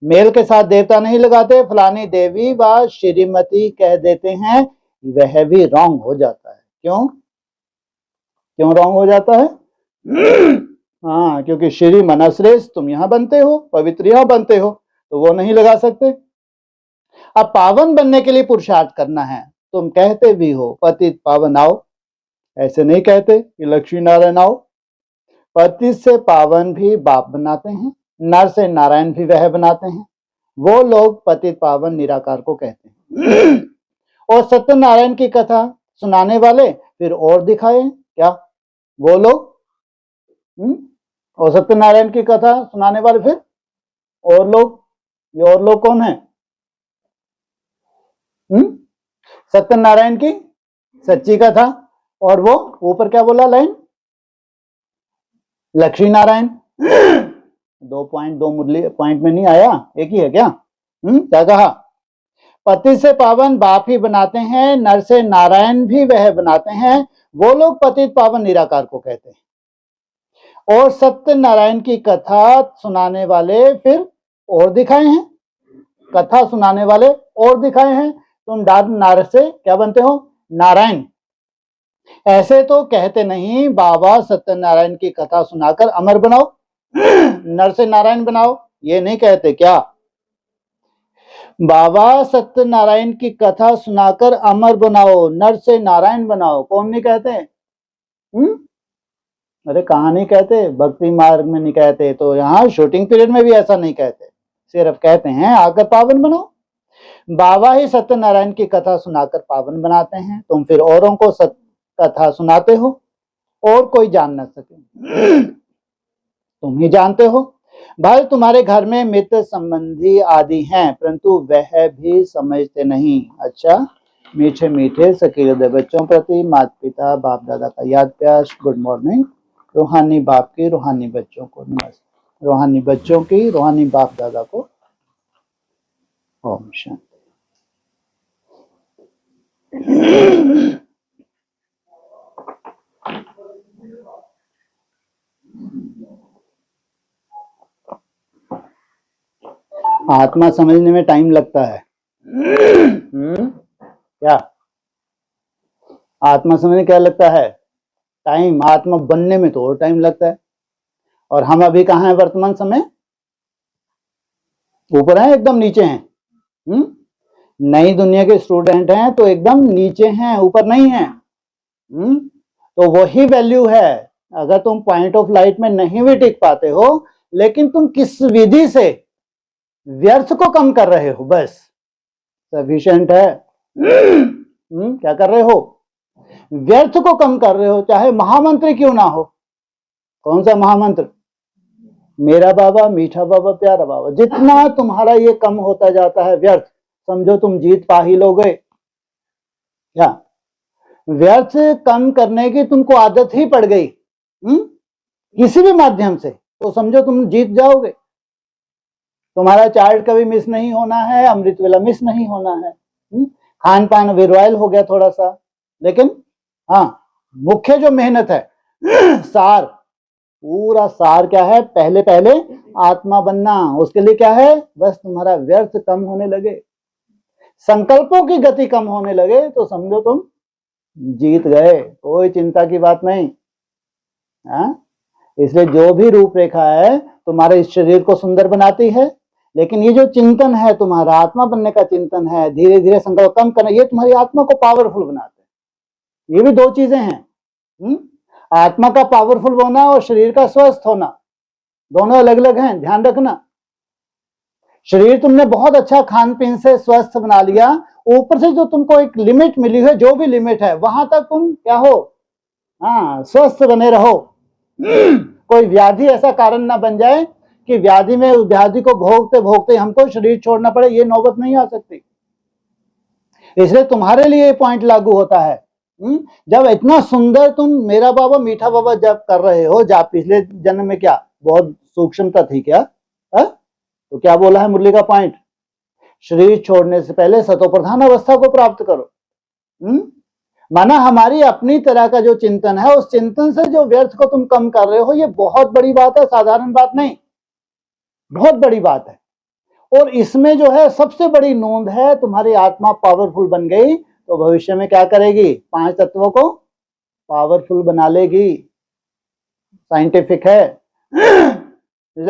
मेल के साथ देवता नहीं लगाते। फलानी देवी व श्रीमती कह देते हैं, वह भी रॉन्ग हो जाता है। क्यों क्यों रॉन्ग हो जाता है? हाँ, क्योंकि श्री मनश्रेष्ठ तुम यहां बनते हो, पवित्र यहां बनते हो, तो वो नहीं लगा सकते। अब पावन बनने के लिए पुरुषार्थ करना है। तुम कहते भी हो पतित पावन आओ, ऐसे नहीं कहते कि लक्ष्मी नारायण आओ। पतित से पावन भी बाप बनाते हैं, नर से नारायण भी वह बनाते हैं। वो लोग पतित पावन निराकार को कहते हैं। और सत्यनारायण की कथा सुनाने वाले फिर और दिखाए। क्या वो लोग? और सत्यनारायण की कथा सुनाने वाले फिर और लोग। ये और लोग कौन है? सत्यनारायण की सच्ची कथा। और वो ऊपर क्या बोला लाइन? लक्ष्मी नारायण। 2 मुरली पॉइंट में नहीं आया, एक ही है क्या? क्या कहा? पति से पावन बाप ही बनाते हैं, नर से नारायण भी वह बनाते हैं। वो लोग पतित पावन निराकार को कहते हैं। और सत्यनारायण की कथा सुनाने वाले फिर और दिखाए हैं। कथा सुनाने वाले और दिखाए हैं। तुम नार से क्या बनते हो? नारायण। ऐसे तो कहते नहीं बाबा सत्यनारायण की कथा सुनाकर अमर बनाओ, नर से नारायण बनाओ। ये नहीं कहते क्या? बाबा सत्यनारायण की कथा सुनाकर अमर बनाओ, नर से नारायण बनाओ। कौन नहीं कहते? अरे कहाँ नहीं कहते? भक्ति मार्ग में नहीं कहते, तो यहाँ शूटिंग पीरियड में भी ऐसा नहीं कहते। सिर्फ कहते हैं आकर पावन बनो। बाबा ही सत्यनारायण की कथा सुनाकर पावन बनाते हैं। तुम फिर औरों को कथा सुनाते हो और कोई जान न सके। तुम ही जानते हो भाई, तुम्हारे घर में मित्र संबंधी आदि हैं, परंतु वह भी समझते नहीं। अच्छा, मीठे मीठे सकीले बच्चों प्रति माता पिता बाप दादा का याद प्यार। Good morning. रूहानी बाप की रूहानी बच्चों को नमस्ते, रूहानी बच्चों की रूहानी बाप दादा को ओम शांति। आत्मा समझने में टाइम लगता है। क्या आत्मा समझने क्या लगता है? टाइम। आत्मा बनने में तो और टाइम लगता है। और हम अभी कहाँ हैं वर्तमान समय? ऊपर हैं, एकदम नीचे हैं। नई दुनिया के स्टूडेंट हैं तो एकदम नीचे हैं, ऊपर नहीं हैं। तो वही वैल्यू है। अगर तुम पॉइंट ऑफ लाइट में नहीं भी टिक पाते हो, लेकिन तुम किस विधि से व्यर्थ को कम कर रहे हो, बस सफिशिएंट है। क्या कर रहे हो? व्यर्थ को कम कर रहे हो, चाहे महामंत्र क्यों ना हो। कौन सा महामंत्र? मेरा बाबा, मीठा बाबा, प्यारा बाबा। जितना तुम्हारा ये कम होता जाता है व्यर्थ, समझो तुम जीत पा ही लोगे। क्या व्यर्थ कम करने की तुमको आदत ही पड़ गई किसी भी माध्यम से, तो समझो तुम जीत जाओगे। तुम्हारा चार्ट कभी मिस नहीं होना है, अमृत वेला मिस नहीं होना है। खान पान अभी रॉयल हो गया थोड़ा सा, लेकिन हाँ, मुख्य जो मेहनत है सार, पूरा सार क्या है? पहले पहले आत्मा बनना। उसके लिए क्या है? बस तुम्हारा व्यर्थ कम होने लगे, संकल्पों की गति कम होने लगे, तो समझो तुम जीत गए। कोई चिंता की बात नहीं। इसलिए जो भी रूपरेखा है तुम्हारे इस शरीर को सुंदर बनाती है, लेकिन ये जो चिंतन है तुम्हारा आत्मा बनने का चिंतन है, धीरे धीरे संकल्प कम करना, ये तुम्हारी आत्मा को पावरफुल बनाते हैं। ये भी दो चीजें हैं। आत्मा का पावरफुल होना और शरीर का स्वस्थ होना, दोनों अलग अलग हैं, ध्यान रखना। शरीर तुमने बहुत अच्छा खान पीन से स्वस्थ बना लिया, ऊपर से जो तुमको एक लिमिट मिली है, जो भी लिमिट है वहां तक तुम क्या हो? स्वस्थ बने रहो। कोई व्याधि ऐसा कारण ना बन जाए कि व्याधि में व्याधि को भोगते भोगते हमको शरीर छोड़ना पड़े, ये नौबत नहीं आ सकती। इसलिए तुम्हारे लिए ये पॉइंट लागू होता है। जब इतना सुंदर तुम मेरा बाबा मीठा बाबा जब कर रहे हो, जब पिछले जन्म में क्या बहुत सूक्ष्मता थी क्या? तो क्या बोला है मुरली का पॉइंट? शरीर छोड़ने से पहले सतोप्रधान अवस्था को प्राप्त करो। माना हमारी अपनी तरह का जो चिंतन है, उस चिंतन से जो व्यर्थ को तुम कम कर रहे हो, ये बहुत बड़ी बात है, साधारण बात नहीं, बहुत बड़ी बात है। और इसमें जो है सबसे बड़ी नोंद है, तुम्हारी आत्मा पावरफुल बन गई तो भविष्य में क्या करेगी? 5 तत्वों को पावरफुल बना लेगी। साइंटिफिक है।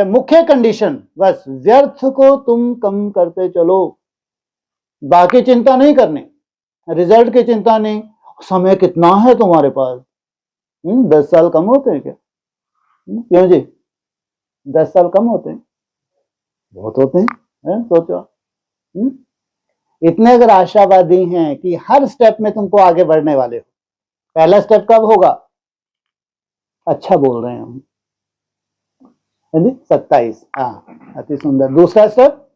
मुख्य कंडीशन बस व्यर्थ को तुम कम करते चलो, बाकी चिंता नहीं करनी, रिजल्ट की चिंता नहीं। समय कितना है तुम्हारे पास? 10 साल कम होते हैं क्या? क्यों जी? 10 साल कम होते हैं? बहुत होते हैं, सोचो। इतने अगर आशावादी हैं कि हर स्टेप में तुमको आगे बढ़ने वाले हो, पहला स्टेप कब होगा? अच्छा बोल रहे हैं हम, 27। हाँ, अति सुंदर। दूसरा स्टेप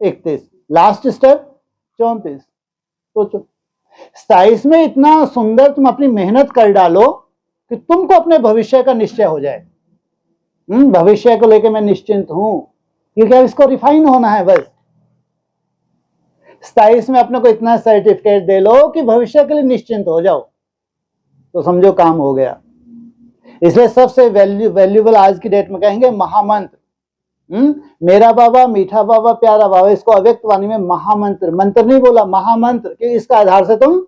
31, लास्ट स्टेप 34। सोचो 27 में इतना सुंदर तुम अपनी मेहनत कर डालो कि तुमको अपने भविष्य का निश्चय हो जाए। भविष्य को लेकर मैं निश्चिंत हूं, क्योंकि इसको रिफाइन होना है। बस 27 में अपने को इतना सर्टिफिकेट दे लो कि भविष्य के लिए निश्चिंत हो जाओ, तो समझो काम हो गया। इसलिए सबसे वैल्यूबल आज की डेट में कहेंगे महामंत्र। मेरा बाबा, मीठा बाबा, प्यारा बाबा, इसको अव्यक्त वाणी में महामंत्र, मंत्र नहीं बोला, महामंत्र, कि इसका आधार से तुम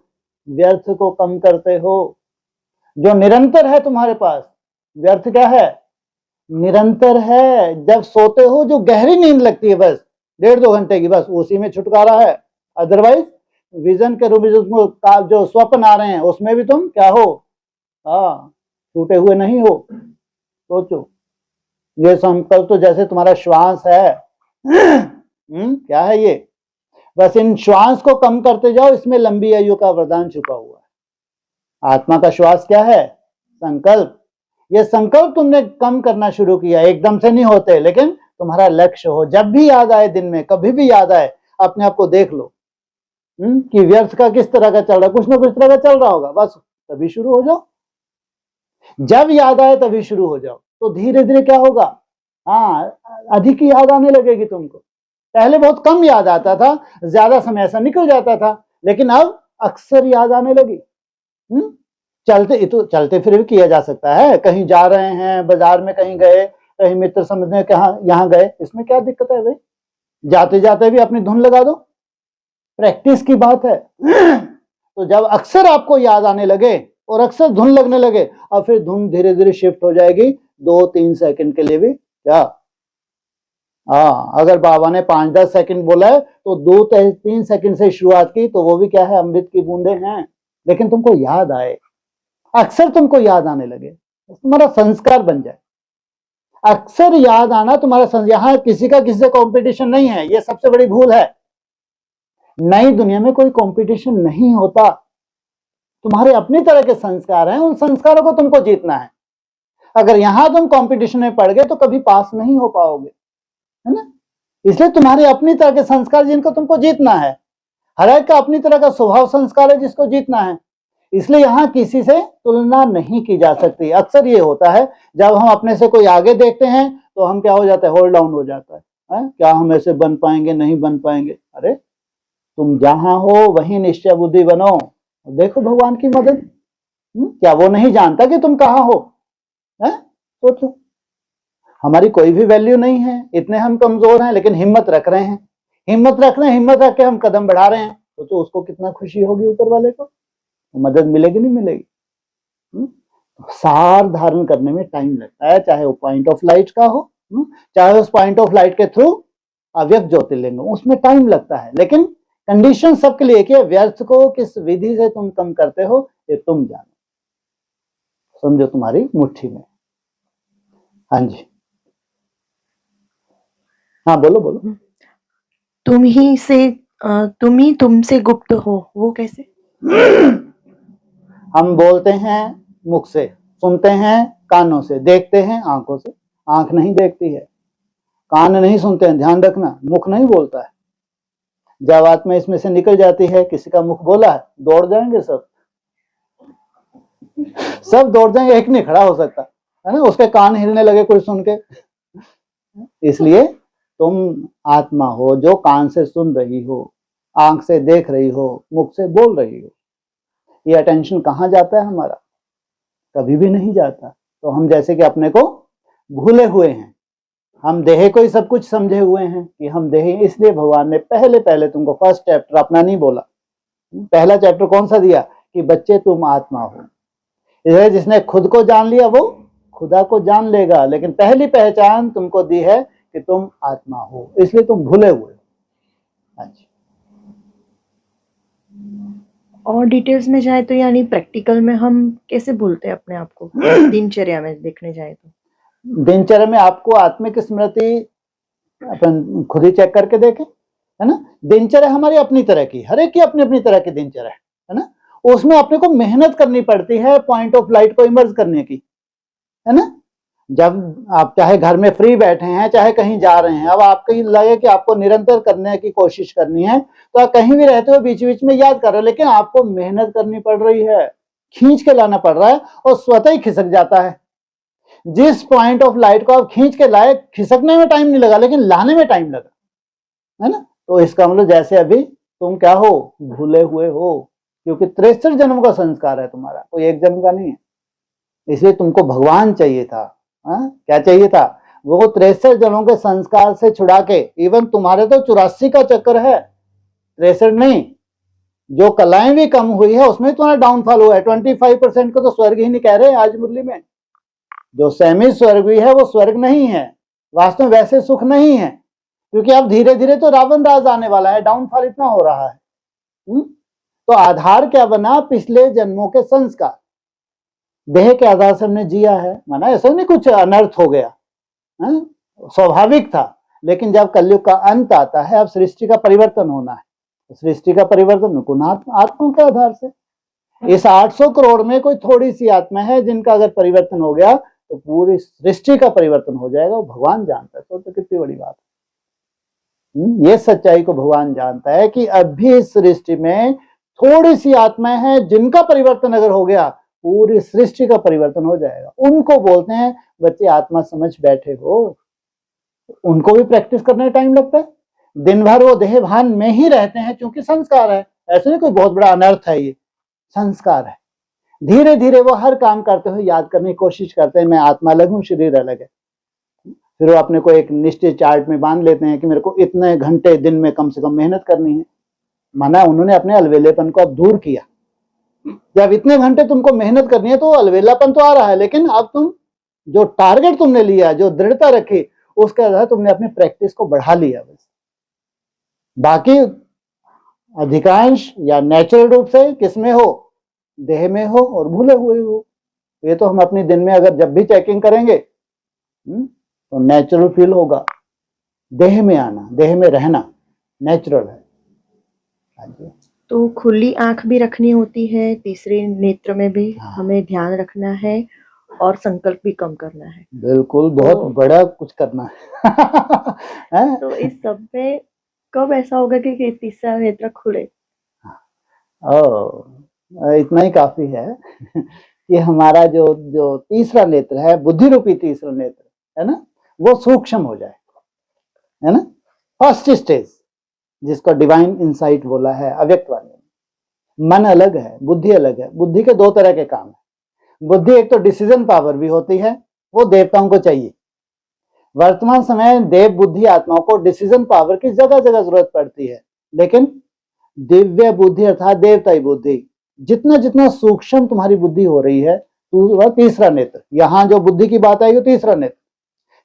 व्यर्थ को कम करते हो। जो निरंतर है तुम्हारे पास, व्यर्थ क्या है? निरंतर है। जब सोते हो जो गहरी नींद लगती है, बस 1.5-2 घंटे की, बस उसी में छुटकारा है। अदरवाइज विजन के रूप में जो स्वप्न आ रहे हैं, उसमें भी तुम क्या हो? छूटे हुए नहीं हो। सोचो, ये संकल्प तो जैसे तुम्हारा श्वास है। क्या है ये? बस इन श्वास को कम करते जाओ, इसमें लंबी आयु का वरदान छुपा हुआ है। आत्मा का श्वास क्या है? संकल्प। ये संकल्प तुमने कम करना शुरू किया, एकदम से नहीं होते, लेकिन तुम्हारा लक्ष्य हो, जब भी याद आए, दिन में कभी भी याद आए, अपने आप को देख लो कि व्यर्थ का किस तरह का चल रहा है, कुछ ना कुछ तरह का चल रहा होगा, बस तभी शुरू हो जाओ। जब याद आए तभी शुरू हो जाओ, तो धीरे धीरे क्या होगा? अधिक याद आने लगेगी तुमको। पहले बहुत कम याद आता था, ज्यादा समय ऐसा निकल जाता था, लेकिन अब अक्सर याद आने लगी। चलते फिर भी किया जा सकता है। कहीं जा रहे हैं, बाजार में कहीं गए, कहीं मित्र समझने कहा यहाँ गए, इसमें क्या दिक्कत है भाई? जाते जाते भी अपनी धुन लगा दो, प्रैक्टिस की बात है। तो जब अक्सर आपको याद आने लगे और अक्सर धुन लगने लगे, और फिर धुन धीरे धीरे शिफ्ट हो जाएगी 2-3 सेकंड के लिए भी। क्या अगर बाबा ने 5-10 सेकंड बोला है, तो 2-3 सेकंड से शुरुआत की, तो वो भी क्या है? अमृत की बूंदे हैं। लेकिन तुमको याद आए, अक्सर तुमको याद आने लगे, तुम्हारा संस्कार बन जाए। अक्सर याद आना तुम्हारा यहां किसी का किसी से कंपटीशन नहीं है, ये सबसे बड़ी भूल है। नई दुनिया में कोई कंपटीशन नहीं होता, तुम्हारे अपनी तरह के संस्कार हैं, उन संस्कारों को तुमको जीतना है। अगर यहां तुम कंपटीशन में पड़ गए तो कभी पास नहीं हो पाओगे, है ना। इसलिए तुम्हारे अपनी तरह के संस्कार जिनको तुमको जीतना है, हर एक का अपनी तरह का स्वभाव संस्कार है जिसको जीतना है, इसलिए यहां किसी से तुलना नहीं की जा सकती। अक्सर ये होता है जब हम अपने से कोई आगे देखते हैं तो हम क्या हो जाता है, होल्ड डाउन हो जाता है? क्या हम ऐसे बन पाएंगे, नहीं बन पाएंगे? अरे तुम जहां हो वहीं निश्चय बुद्धि बनो, देखो भगवान की मदद। क्या वो नहीं जानता कि तुम कहां हो? सोचो, हमारी कोई भी वैल्यू नहीं है, इतने हम कमजोर हैं, लेकिन हिम्मत रख रहे हैं, हिम्मत रख के हम कदम बढ़ा रहे हैं। सोचो उसको कितना खुशी होगी ऊपर वाले को, मदद मिलेगी नहीं मिलेगी? सार धारण करने में टाइम लगता है, चाहे वो पॉइंट ऑफ लाइट का हो, चाहे उस पॉइंट ऑफ लाइट के थ्रू अव्यक्त ज्योतिर्लिंग, उसमें टाइम लगता है, लेकिन कंडीशन सबके लिए कि व्यर्थ को किस विधि से तुम कम करते हो ये तुम जानो, समझो तुम्हारी मुट्ठी में। हाँ जी, हाँ बोलो बोलो। तुम ही तुमसे गुप्त हो, वो कैसे? हम बोलते हैं मुख से, सुनते हैं कानों से, देखते हैं आंखों से। आंख नहीं देखती है, कान नहीं सुनते हैं, ध्यान रखना, मुख नहीं बोलता है। जब आत्मा इसमें से निकल जाती है, किसी का मुख बोला है, दौड़ जाएंगे सब दौड़ जाएंगे, एक नहीं खड़ा हो सकता, है ना। उसके कान हिलने लगे कोई सुन के। इसलिए तुम आत्मा हो जो कान से सुन रही हो, आंख से देख रही हो, मुख से बोल रही हो। ये अटेंशन कहाँ जाता है हमारा? कभी भी नहीं जाता। तो हम जैसे कि अपने को भूले हुए हैं, हम देह को ही सब कुछ समझे हुए हैं कि हम देह। इसलिए भगवान ने पहले तुमको फर्स्ट चैप्टर अपना नहीं बोला, पहला चैप्टर कौन सा दिया कि बच्चे तुम आत्मा हो। इसलिए जिसने खुद को जान लिया वो खुदा को जान लेगा, लेकिन पहली पहचान तुमको दी है कि तुम आत्मा हो, इसलिए तुम भूले हुए हो। अच्छा, और डिटेल्स में जाए तो यानी प्रैक्टिकल में हम कैसे बोलते हैं अपने आप को, दिनचर्या में देखने जाए तो? दिनचर्या में आपको आत्मिक स्मृति अपन खुद ही चेक करके देखें, है ना। दिनचर्या हमारी अपनी तरह की, हर एक की अपनी अपनी तरह की दिनचर्या है ना। उसमें अपने को मेहनत करनी पड़ती है पॉइंट ऑफ लाइट को इमर्ज करने की, है ना। जब आप चाहे घर में फ्री बैठे हैं, चाहे कहीं जा रहे हैं, अब आपको लगे कि आपको निरंतर करने की कोशिश करनी है, तो आप कहीं भी रहते हो बीच बीच में याद कर रहे हो, लेकिन आपको मेहनत करनी पड़ रही है, खींच के लाना पड़ रहा है, और स्वतः ही खिसक जाता है। जिस पॉइंट ऑफ लाइट को आप खींच के लाए, खिसकने में टाइम नहीं लगा, लेकिन लाने में टाइम लगा, है ना। तो इसका मतलब जैसे अभी तुम क्या हो, भूले हुए हो, क्योंकि 63 जन्म का संस्कार है तुम्हारा, कोई एक जन्म का नहीं है। इसलिए तुमको भगवान चाहिए था। क्या चाहिए था? वो 63 जन्मों के संस्कार से छुड़ा के, इवन तुम्हारे तो 84 का चक्कर है, 63 नहीं, जो कलाएं भी कम हुई है उसमें तुम्हारा डाउनफॉल हुआ है। 25% को तो स्वर्ग ही नहीं कह रहे आज मुरली में। जो सेमी स्वर्ग भी है वो स्वर्ग नहीं है, वास्तव में वैसे सुख नहीं है, क्योंकि अब धीरे धीरे तो रावण राज आने वाला है, डाउनफॉल इतना हो रहा है। तो आधार क्या बना? पिछले जन्मों के संस्कार, देह के आधार से हमने जिया है, माना ऐसा नहीं कुछ अनर्थ हो गया, स्वाभाविक था। लेकिन जब कलयुग का अंत आता है, अब सृष्टि का परिवर्तन होना है। सृष्टि का परिवर्तन आत्माओं के आधार से, इस 800 करोड़ में कोई थोड़ी सी आत्मा है जिनका अगर परिवर्तन हो गया तो पूरी सृष्टि का परिवर्तन हो जाएगा। वो भगवान जानता है, तो कितनी बड़ी बात है। ये सच्चाई को भगवान जानता है कि अभी इस सृष्टि में थोड़ी सी आत्माएं हैं जिनका परिवर्तन अगर हो गया पूरी सृष्टि का परिवर्तन हो जाएगा। उनको बोलते हैं बच्चे आत्मा समझ बैठे हो। उनको भी प्रैक्टिस करने में टाइम लगता है, दिन भर वो देह भान में ही रहते हैं, क्योंकि संस्कार है, ऐसे नहीं कोई बहुत बड़ा अनर्थ है, ये संस्कार है। धीरे धीरे वो हर काम करते हुए याद करने की कोशिश करते हैं मैं आत्मा अलग हूं, शरीर अलग है। फिर वो अपने को एक निश्चित चार्ट में बांध लेते हैं कि मेरे को इतने घंटे दिन में कम से कम मेहनत करनी है। माना उन्होंने अपने अलवेलेपन को अब दूर किया। जब इतने घंटे तुमको मेहनत करनी है तो अलवेलापन तो आ रहा है, लेकिन अब तुम जो टारगेट तुमने लिया, जो दृढ़ता रखी, उसके आधार तुमने अपनी प्रैक्टिस को बढ़ा लिया। बस बाकी अधिकांश या नेचुरल रूप से किसमें हो? देह में हो और भूले हुए हो। ये तो हम अपनी दिन में अगर जब भी चेकिंग करेंगे तो नेचुरल फील होगा। देह में आना, देह में रहना नेचुरल है। हाँ जी। तो खुली आंख भी रखनी होती है, तीसरे नेत्र में भी हमें ध्यान रखना है और संकल्प भी कम करना है। बिल्कुल, बहुत बड़ा कुछ करना है। तो इस सब में कब ऐसा होगा कि तीसरा नेत्र खुले? इतना ही काफी है कि हमारा जो तीसरा नेत्र है, बुद्धि रूपी तीसरा नेत्र है ना, वो सूक्ष्म हो जाए, है ना। फर्स्ट स्टेज जिसको डिवाइन इंसाइट बोला है अव्यक्त वाणी में। मन अलग है, बुद्धि अलग है। बुद्धि के दो तरह के काम है। बुद्धि एक तो डिसीजन पावर भी होती है, वो देवताओं को चाहिए। वर्तमान समय देव बुद्धि आत्माओं को डिसीजन पावर की जगह जगह जरूरत पड़ती है, लेकिन दिव्य बुद्धि अर्थात देवताई बुद्धि जितना जितना सूक्ष्म तुम्हारी बुद्धि हो रही है, वह तीसरा नेत्र। यहां जो बुद्धि की बात आएगी तीसरा नेत्र।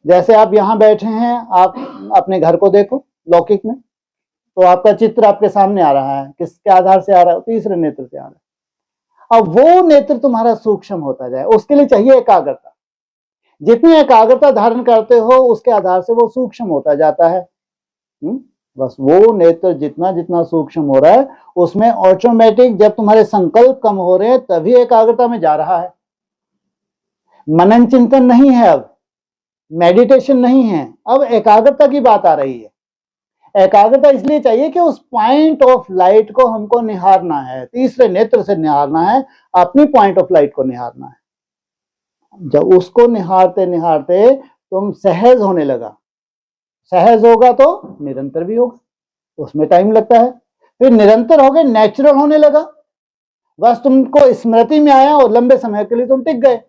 जैसे आप यहाँ बैठे हैं, आप अपने घर को देखो लौकिक में, तो आपका चित्र आपके सामने आ रहा है, किसके आधार से आ रहा है? तीसरे नेत्र से आ रहा है। अब वो नेत्र तुम्हारा सूक्ष्म होता जाए, उसके लिए चाहिए एकाग्रता। जितनी एकाग्रता धारण करते हो उसके आधार से वो सूक्ष्म होता जाता है। बस वो नेत्र जितना जितना सूक्ष्म हो रहा है, उसमें ऑटोमेटिक जब तुम्हारे संकल्प कम हो रहे हैं तभी एकाग्रता में जा रहा है। मनन चिंतन नहीं है, अब मेडिटेशन नहीं है, अब एकाग्रता की बात आ रही है। एकाग्रता इसलिए चाहिए कि उस पॉइंट ऑफ लाइट को हमको निहारना है, तीसरे नेत्र से निहारना है, अपनी पॉइंट ऑफ लाइट को निहारना है। जब उसको निहारते निहारते तुम सहज होने लगा, सहज होगा तो निरंतर भी होगा, उसमें टाइम लगता है। फिर निरंतर हो गए, नेचुरल होने लगा, बस तुमको स्मृति में आया और लंबे समय के लिए तुम टिक गए।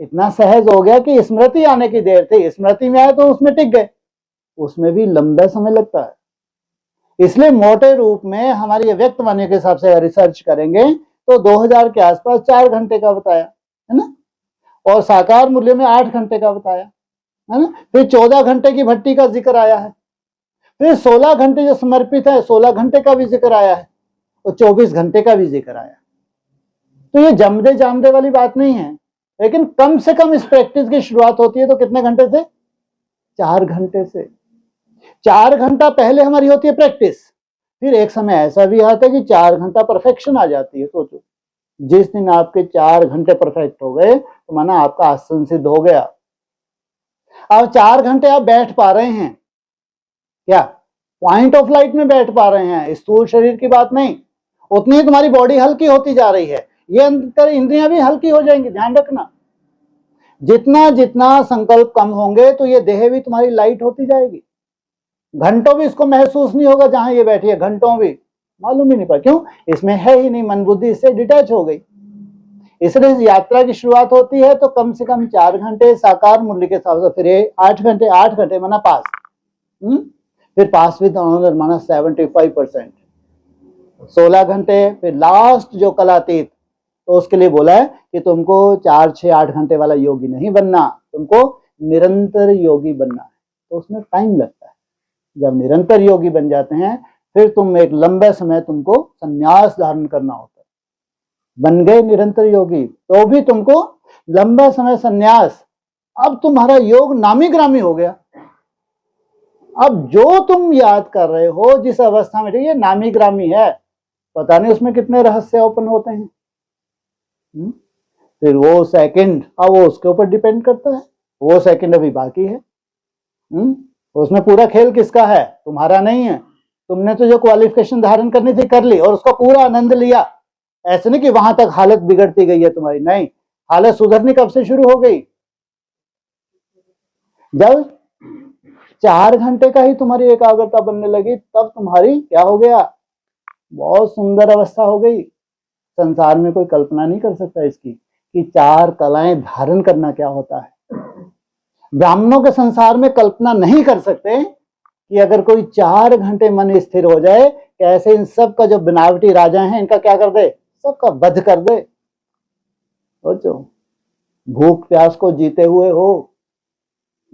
इतना सहज हो गया कि स्मृति आने की देर थी, स्मृति में आया तो उसमें टिक गए, उसमें भी लंबा समय लगता है। इसलिए मोटे रूप में हमारी व्यक्त वाणी के हिसाब से रिसर्च करेंगे तो 2000 के आसपास 4 घंटे का बताया है ना, और साकार मूल्य में 8 घंटे का बताया है ना। फिर 14 घंटे की भट्टी का जिक्र आया है, फिर 16 घंटे जो समर्पित है 16 घंटे का भी जिक्र आया है, और 24 घंटे का भी जिक्र आया। तो ये जमदे जामदे वाली बात नहीं है, लेकिन कम से कम इस प्रैक्टिस की शुरुआत होती है तो कितने घंटे से? 4 घंटे से। 4 घंटा पहले हमारी होती है प्रैक्टिस, फिर एक समय ऐसा भी आता है कि 4 घंटा परफेक्शन आ जाती है। सोचो, जिस दिन आपके 4 घंटे परफेक्ट हो गए तो माना आपका आसन सिद्ध हो गया। अब 4 घंटे आप बैठ पा रहे हैं क्या? पॉइंट ऑफ लाइट में बैठ पा रहे हैं, स्थूल शरीर की बात नहीं। उतनी ही तुम्हारी बॉडी हल्की होती जा रही है, ये अंतर इंद्रियां भी हल्की हो जाएंगी, ध्यान रखना। जितना जितना संकल्प कम होंगे तो ये देह भी तुम्हारी लाइट होती जाएगी। घंटों भी इसको महसूस नहीं होगा, जहां ये बैठी है घंटों भी मालूम ही नहीं पड़ा। क्यों? इसमें है ही नहीं, मन बुद्धि इससे डिटैच हो गई। इसलिए इस यात्रा की शुरुआत होती है तो कम से कम 4 घंटे साकार मूल्य के हिसाब से, फिर 8 घंटे, 8 घंटे माना पास, फिर पास विद ऑनर माना 75%, 16 घंटे, फिर लास्ट जो कलातीत, तो उसके लिए बोला है कि तुमको 4, 6, 8 घंटे वाला योगी नहीं बनना, तुमको निरंतर योगी बनना है। तो उसमें टाइम लगता है। जब निरंतर योगी बन जाते हैं फिर तुम एक लंबे समय तुमको संन्यास धारण करना होता है। बन गए निरंतर योगी तो भी तुमको लंबा समय संन्यास। अब तुम्हारा योग नामी ग्रामी हो गया। अब जो तुम याद कर रहे हो जिस अवस्था में, ठीक है, नामी ग्रामी है, पता नहीं उसमें कितने रहस्य ओपन होते हैं। फिर वो सेकंड, अब वो उसके ऊपर डिपेंड करता है, वो सेकंड अभी बाकी है। उसमें पूरा खेल किसका है? तुम्हारा नहीं है। तुमने तो जो क्वालिफिकेशन धारण करनी थी कर ली और उसका पूरा आनंद लिया। ऐसे नहीं कि वहां तक हालत बिगड़ती गई है तुम्हारी, नहीं, हालत सुधरनी कब से शुरू हो गई? जब 4 घंटे का ही तुम्हारी एकाग्रता बनने लगी तब तुम्हारी क्या हो गया? बहुत सुंदर अवस्था हो गई। संसार में कोई कल्पना नहीं कर सकता इसकी कि 4 कलाएं धारण करना क्या होता है। ब्राह्मणों के संसार में कल्पना नहीं कर सकते कि अगर कोई 4 घंटे मन स्थिर हो जाए, कैसे इन सब का जो बनावटी राजा हैं इनका क्या कर दे? सबका वध कर दे। सोचो, भूख प्यास को जीते हुए हो।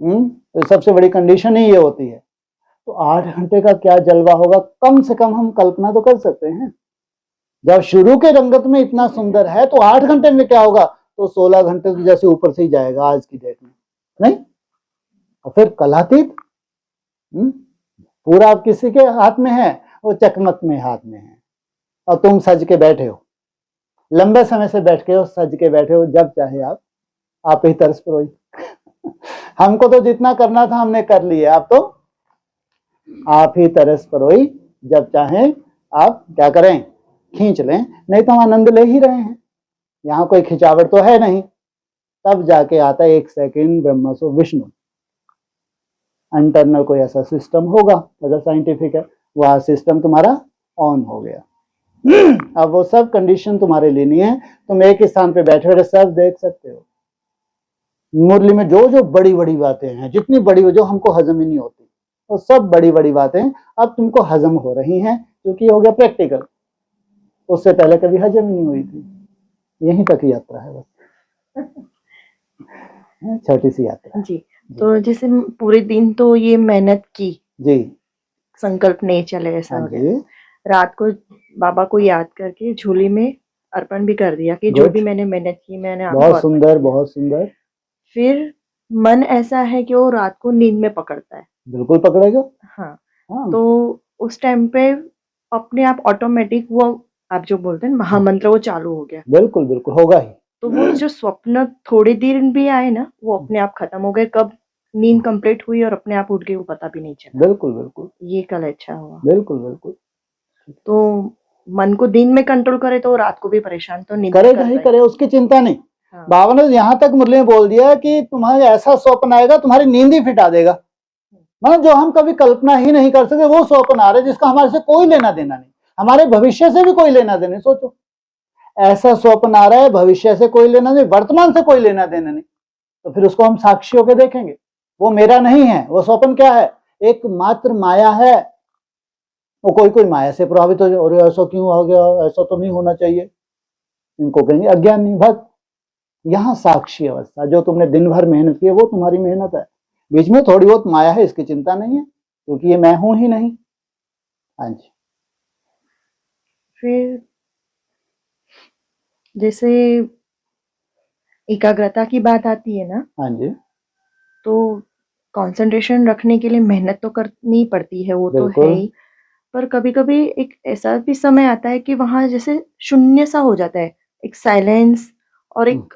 तो सबसे बड़ी कंडीशन ही ये होती है। तो 8 घंटे का क्या जलवा होगा, कम से कम हम कल्पना तो कर सकते हैं। जब शुरू के रंगत में इतना सुंदर है तो 8 घंटे में क्या होगा? तो 16 घंटे तो जैसे ऊपर से ही जाएगा आज की डेट में, नहीं? और फिर कलातीत पूरा आप किसी के हाथ में है, वो चकमक में हाथ में है, और तुम सज के बैठे हो, लंबे समय से बैठ के हो, सज के बैठे हो, जब चाहे आप ही तरस परोई। हमको तो जितना करना था हमने कर लिया, अब तो आप ही तरस परोई, जब चाहे आप क्या करें, खींच लें, नहीं तो हम आनंद ले ही रहे हैं, यहाँ कोई खिंचावट तो है नहीं। तब जाके आता है 1 सेकंड ब्रह्म सो विष्णु, इंटरनल कोई ऐसा सिस्टम होगा, अगर साइंटिफिक है, वह सिस्टम तुम्हारा ऑन हो गया। अब वो सब कंडीशन तुम्हारे लिए नहीं है, तुम एक ही स्थान पे बैठे बैठे सब देख सकते हो। मुरली में जो जो बड़ी बड़ी बातें हैं, जितनी बड़ी जो हमको हजम ही नहीं होती, वो सब बड़ी बड़ी बातें अब तुमको हजम हो रही हैं, क्योंकि हो गया प्रैक्टिकल। उससे पहले कभी हजम ही नहीं हुई थी। यहीं तक यात्रा है बस, छोटी सी यात्रा जी। तो जैसे पूरे दिन तो ये मेहनत की जी, संकल्प नहीं चले, ऐसा हो गया, रात को बाबा को याद करके झोली में अर्पण भी कर दिया कि जो भी मैंने मेहनत की मैंने आपको बहुत सुंदर, बहुत सुंदर। फिर मन ऐसा है कि वो रात को नींद में पकड़ता है, बिल्कुल पकड़ेगा। हाँ, तो उस टाइम पे अपने आप ऑटोमेटिक वो आप जो बोलते हैं महामंत्र वो चालू हो गया। बिल्कुल बिल्कुल होगा ही। तो वो जो स्वप्न थोड़ी देर भी आए ना, वो अपने आप खत्म हो गए, कब नींद कंप्लीट हुई और अपने आप उठ गई वो पता भी नहीं चला। बिल्कुल बिल्कुल, ये कल अच्छा हुआ। बिल्कुल बिल्कुल। तो मन को दिन में कंट्रोल करे तो रात को भी परेशान तो नींद करेगा ही करे, उसकी चिंता नहीं। हाँ। बाबा ने यहाँ तक मुरली में बोल दिया कि तुम्हारे ऐसा स्वप्न आएगा तुम्हारी नींद ही फिटा देगा, मतलब जो हम कभी कल्पना ही नहीं कर सकते वो स्वप्न आ रहे जिसका हमारे से कोई लेना देना नहीं, हमारे भविष्य से भी कोई लेना देना नहीं। सोचो, ऐसा स्वप्न आ रहा है, भविष्य से कोई लेना नहीं, वर्तमान से कोई लेना देना नहीं, तो फिर उसको हम साक्षी होकर देखेंगे। वो मेरा नहीं है, वो स्वप्न क्या है, एक मात्र माया है। वो कोई माया से प्रभावित हो जाए, और ऐसा क्यों हो गया, ऐसा तो नहीं होना चाहिए, इनको कहेंगे अज्ञानी भक्त। यहाँ साक्षी अवस्था, जो तुमने दिन भर मेहनत की है वो तुम्हारी मेहनत है, बीच में थोड़ी बहुत माया है, इसकी चिंता नहीं है, क्योंकि ये मैं हूं ही नहीं। हाँ जी। फिर जैसे एकाग्रता की बात आती है ना, हाँ जी, तो कंसंट्रेशन रखने के लिए मेहनत तो करनी पड़ती है, वो तो है ही, पर कभी कभी एक ऐसा भी समय आता है कि वहां जैसे शून्य सा हो जाता है, एक साइलेंस और एक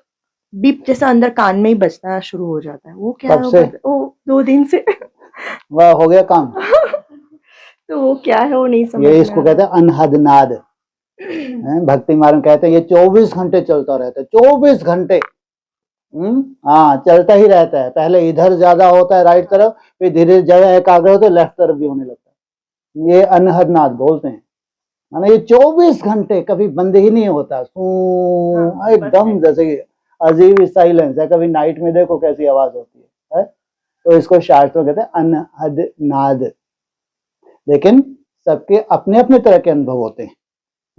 बीप जैसा अंदर कान में ही बजना शुरू हो जाता है। वो क्या होगा? वो 2 दिन से वह हो गया काम। तो वो क्या है वो नहीं समझ ये इसको कहते हैं अनहद नाद। भक्ति मार्ग कहते हैं ये 24 घंटे चलता रहता है, 24 घंटे। हाँ, चलता ही रहता है। पहले इधर ज्यादा होता है राइट तरफ, फिर धीरे जगह एकाग्र होते लेफ्ट तरफ भी होने लगता है। ये अनहद नाद बोलते हैं, माना ये 24 घंटे कभी बंद ही नहीं होता। हाँ, एकदम जैसे अजीब साइलेंस है, कभी नाइट में देखो कैसी आवाज होती है? तो इसको शास्त्रों कहते हैं अनहद नाद। लेकिन सबके अपने अपने तरह के अनुभव होते हैं,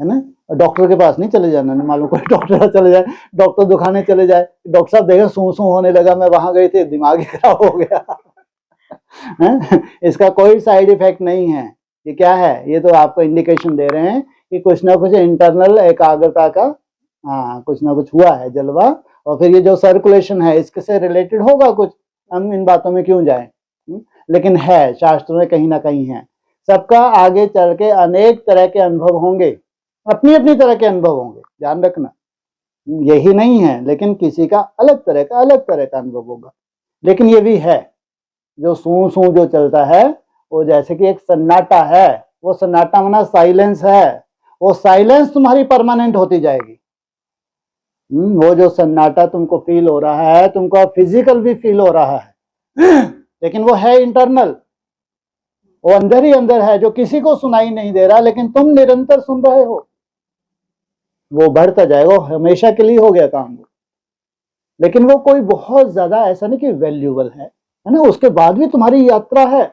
है ना? डॉक्टर के पास नहीं चले जाना, मालूम कोई डॉक्टर चले जाए, डॉक्टर दिखाने चले जाए, डॉक्टर साहब देखे सू होने लगा, मैं वहां गई थी, दिमाग ही खराब हो गया। इसका कोई साइड इफेक्ट नहीं है। ये क्या है, ये तो आपको इंडिकेशन दे रहे हैं कि कुछ ना कुछ इंटरनल एकाग्रता का कुछ ना कुछ हुआ है जलवा, और फिर ये जो सर्कुलेशन है इसके से रिलेटेड होगा कुछ। हम इन बातों में क्यों जाएं, लेकिन है, शास्त्रों में कहीं ना कहीं है। सबका आगे चल के अनेक तरह के अनुभव होंगे, अपनी अपनी तरह के अनुभव होंगे, ध्यान रखना, यही नहीं है, लेकिन किसी का अलग तरह का अनुभव होगा। लेकिन ये भी है, जो सू जो चलता है वो जैसे कि एक सन्नाटा है, वो सन्नाटा माना साइलेंस है, वो साइलेंस तुम्हारी परमानेंट होती जाएगी। वो जो सन्नाटा तुमको फील हो रहा है, तुमको फिजिकल भी फील हो रहा है, लेकिन वो है इंटरनल, वो अंदर ही अंदर है, जो किसी को सुनाई नहीं दे रहा, लेकिन तुम निरंतर सुन रहे हो। वो बढ़ता जाएगा, हमेशा के लिए हो गया काम वो। लेकिन वो कोई बहुत ज्यादा ऐसा नहीं कि वैल्यूबल है ना, उसके बाद भी तुम्हारी यात्रा है।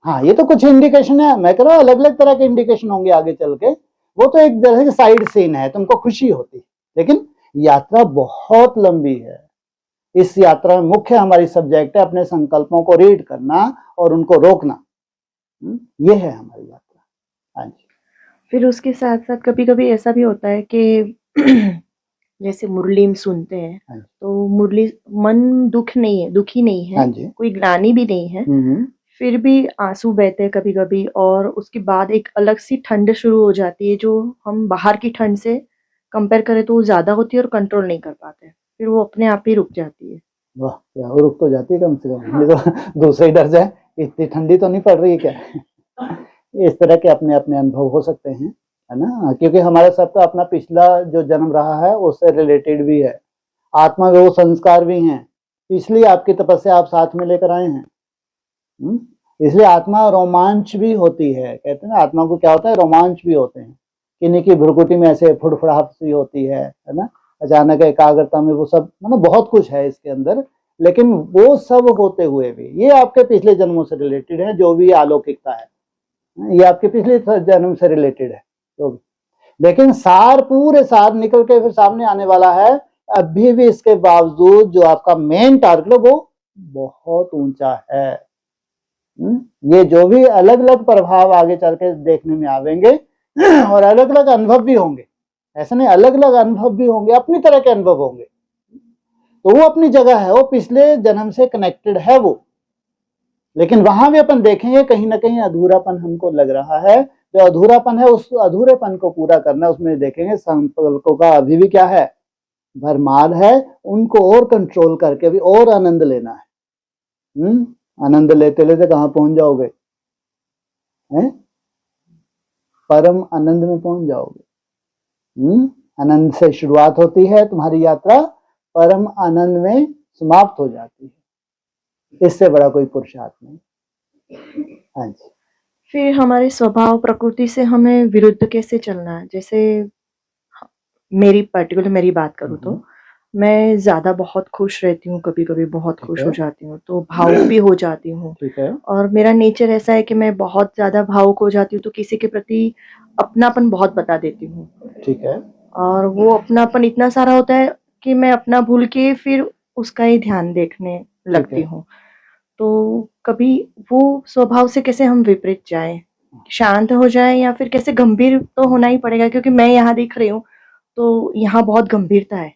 हाँ, ये तो कुछ इंडिकेशन है, मैं कह रहा हूँ अलग अलग तरह के इंडिकेशन होंगे आगे चल के, वो तो एक तरह की साइड सीन है, तुमको खुशी होती, लेकिन यात्रा बहुत लंबी है। इस यात्रा में मुख्य हमारी सब्जेक्ट है अपने संकल्पों को रीड करना और उनको रोकना। ये है हमारी यात्रा। हाँ जी। फिर उसके साथ साथ कभी कभी ऐसा भी होता है कि जैसे मुरली में सुनते हैं, हाँ जी। तो मुरली मन दुखी नहीं हाँ है, जी। कोई ग्लानि भी नहीं है, फिर भी आँसू बहते हैं कभी-कभी और उसके बाद एक अलग सी ठंड शुरू हो जाती है, जो हम बाहर की ठंड से कंपेयर करें तो वो ज़्यादा होती है और कंट्रोल नहीं कर पाते। फिर वो अपने आप ही रुक जाती है। वाह! क्या वो रुक तो जाती है कम से कम, ये तो दूसरे ही डर जाए, इतनी ठंडी तो नहीं पड़ रही है क्या? इस तरह के अपने-अपने अनुभव हो सकते हैं, है ना? क्योंकि हमारा सबका अपना पिछला जो जन्म रहा है, उससे रिलेटेड भी है। आत्मा में वो संस्कार भी हैं, इसलिए आपकी तपस्या आप साथ में लेकर आए हैं। हुँ? इसलिए आत्मा रोमांच भी होती है, कहते हैं ना आत्मा को क्या होता है रोमांच भी होते हैं। किन्हीं की भ्रुकुटी में ऐसे फुड़फुड़ाहट सी होती है ना? अचानक एकाग्रता में वो सब मतलब बहुत कुछ है इसके अंदर, लेकिन वो सब होते हुए भी ये आपके पिछले जन्मों से रिलेटेड है, जो भी अलौकिकता है, ये आपके पिछले जन्म से रिलेटेड है, जो भी। लेकिन सार पूरे सार निकल के फिर सामने आने वाला है, अभी भी इसके बावजूद जो आपका मेन टारगेट है वो बहुत ऊँचा है। ये जो भी अलग-अलग प्रभाव आगे चल के देखने में आवेंगे और अलग-अलग अनुभव भी होंगे। ऐसा नहीं अलग-अलग अनुभव भी होंगे, अपनी तरह के अनुभव होंगे। तो वो अपनी जगह है, वो पिछले जन्म से कनेक्टेड है वो। लेकिन वहाँ भी अपन देखेंगे कहीं न कहीं अधूरापन हमको लग रहा है। जो अधूरापन है उस अधूरेपन को पूरा करना उसमें देखेंगे संकल्पों का अभी भी क्या है? भरमार है, उनको और कंट्रोल करके भी और आनंद लेना है। आनंद लेते-लेते कहाँ पहुँच जाओगे? हैं? परम आनंद में पहुँच जाओगे। आनंद से शुरुआत होती है तुम्हारी यात्रा, परम आनंद में समाप्त हो जाती है। इससे बड़ा कोई पुरुषार्थ नहीं। हाँ जी। फिर हमारे स्वभाव प्रकृति से हमें विरुद्ध कैसे चलना है? जैसे मेरी बात करूँ तो, मैं ज़्यादा बहुत खुश रहती हूँ, कभी-कभी बहुत ठीक खुश है। हो जाती हूँ, तो भावुक भी हो जाती हूँ। ठीक है। और मेरा नेचर ऐसा है कि मैं बहुत ज़्यादा भावुक हो जाती हूँ, तो किसी के प्रति अपनापन बहुत बता देती हूँ। ठीक है। और वो अपनापन इतना सारा होता है कि मैं अपना भूल के फिर उसका ही ध्यान देखने लगती हूँ। तो कभी वो स्वभाव से कैसे हम विपरीत जाएँ? शांत हो जाएँ या फिर कैसे गंभीर तो होना ही पड़ेगा क्योंकि मैं यहाँ दिख रही हूँ, तो यहाँ बहुत गंभीरता है,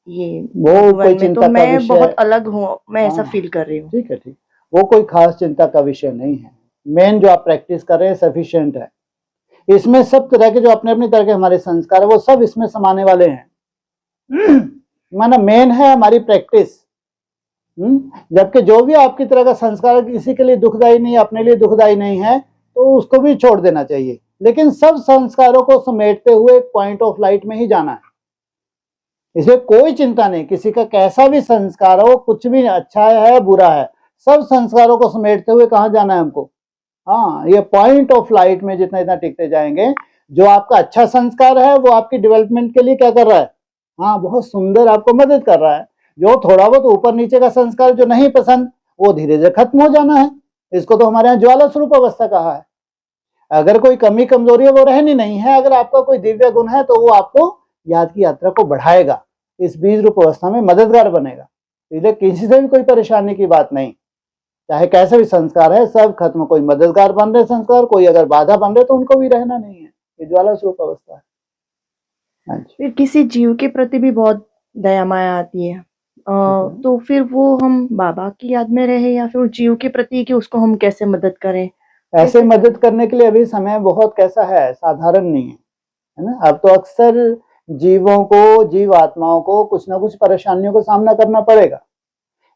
ये वो कोई मधुबन में, तो चिंता का मैं बहुत विषय अलग हूँ, मैं ऐसा हाँ, फ़ील कर रही हूँ। ठीक है, ठीक। वो कोई ख़ास चिंता का विषय नहीं है। मेन जो आप प्रैक्टिस कर रहे हैं सफिशिएंट है। इसमें सब तरह के जो अपने-अपने तरह के हमारे संस्कार है, वो सब इसमें समाने वाले हैं। माना मेन है हमारी प्रैक्टिस। जबकि जो भी आपकी तरह का संस्कार किसी के लिए दुखदायी नहीं है, अपने लिए दुखदायी नहीं है, तो उसको भी छोड़ देना चाहिए। लेकिन सब संस्कारों को समेटते हुए एक पॉइंट ऑफ लाइट में ही जाना है। इसलिए कोई चिंता नहीं, किसी का कैसा भी संस्कार हो, कुछ भी अच्छा है, बुरा है, सब संस्कारों को समेटते हुए कहाँ जाना है हमको? हाँ, ये पॉइंट ऑफ लाइट में जितना-जितना टिकते जाएँगे, जो आपका अच्छा संस्कार है, वो आपकी डेवलपमेंट के लिए क्या कर रहा है? हाँ, बहुत सुंदर आपको मदद कर रहा है। जो थोड़ा बहुत ऊपर-नीचे का संस्कार जो नहीं पसंद, वो धीरे-धीरे खत्म हो जाना है। इसको तो हमारे यहाँ ज्वाला स्वरूप अवस्था कहा है। अगर कोई कमी-कमजोरी है, वो रहनी नहीं है। अगर आपका कोई दिव्य गुण है, तो वो आपको याद की यात्रा को बढ़ाएगा। इस बीज रूप अवस्था में मददगार बनेगा। इसलिए किसी से भी कोई परेशानी की बात नहीं। चाहे कैसे भी संस्कार है, सब खत्म। कोई मददगार बन रहे संस्कार, कोई अगर बाधा बन रहे तो उनको भी रहना नहीं है। ये ज्वाला स्वरूप अवस्था है। हाँ जी। फिर किसी जीव के प्रति भी बहुत दया माया आती है। तो फिर वो हम बाबा की याद में रहें या फिर उस जीव के प्रति कि उसको हम कैसे मदद करें? ऐसे कैसे मदद करें? करने के लिए अभी समय बहुत कैसा है, साधारण नहीं है ना? अब तो अक्सर जीवों को, जीवात्माओं को कुछ ना कुछ परेशानियों का सामना करना पड़ेगा।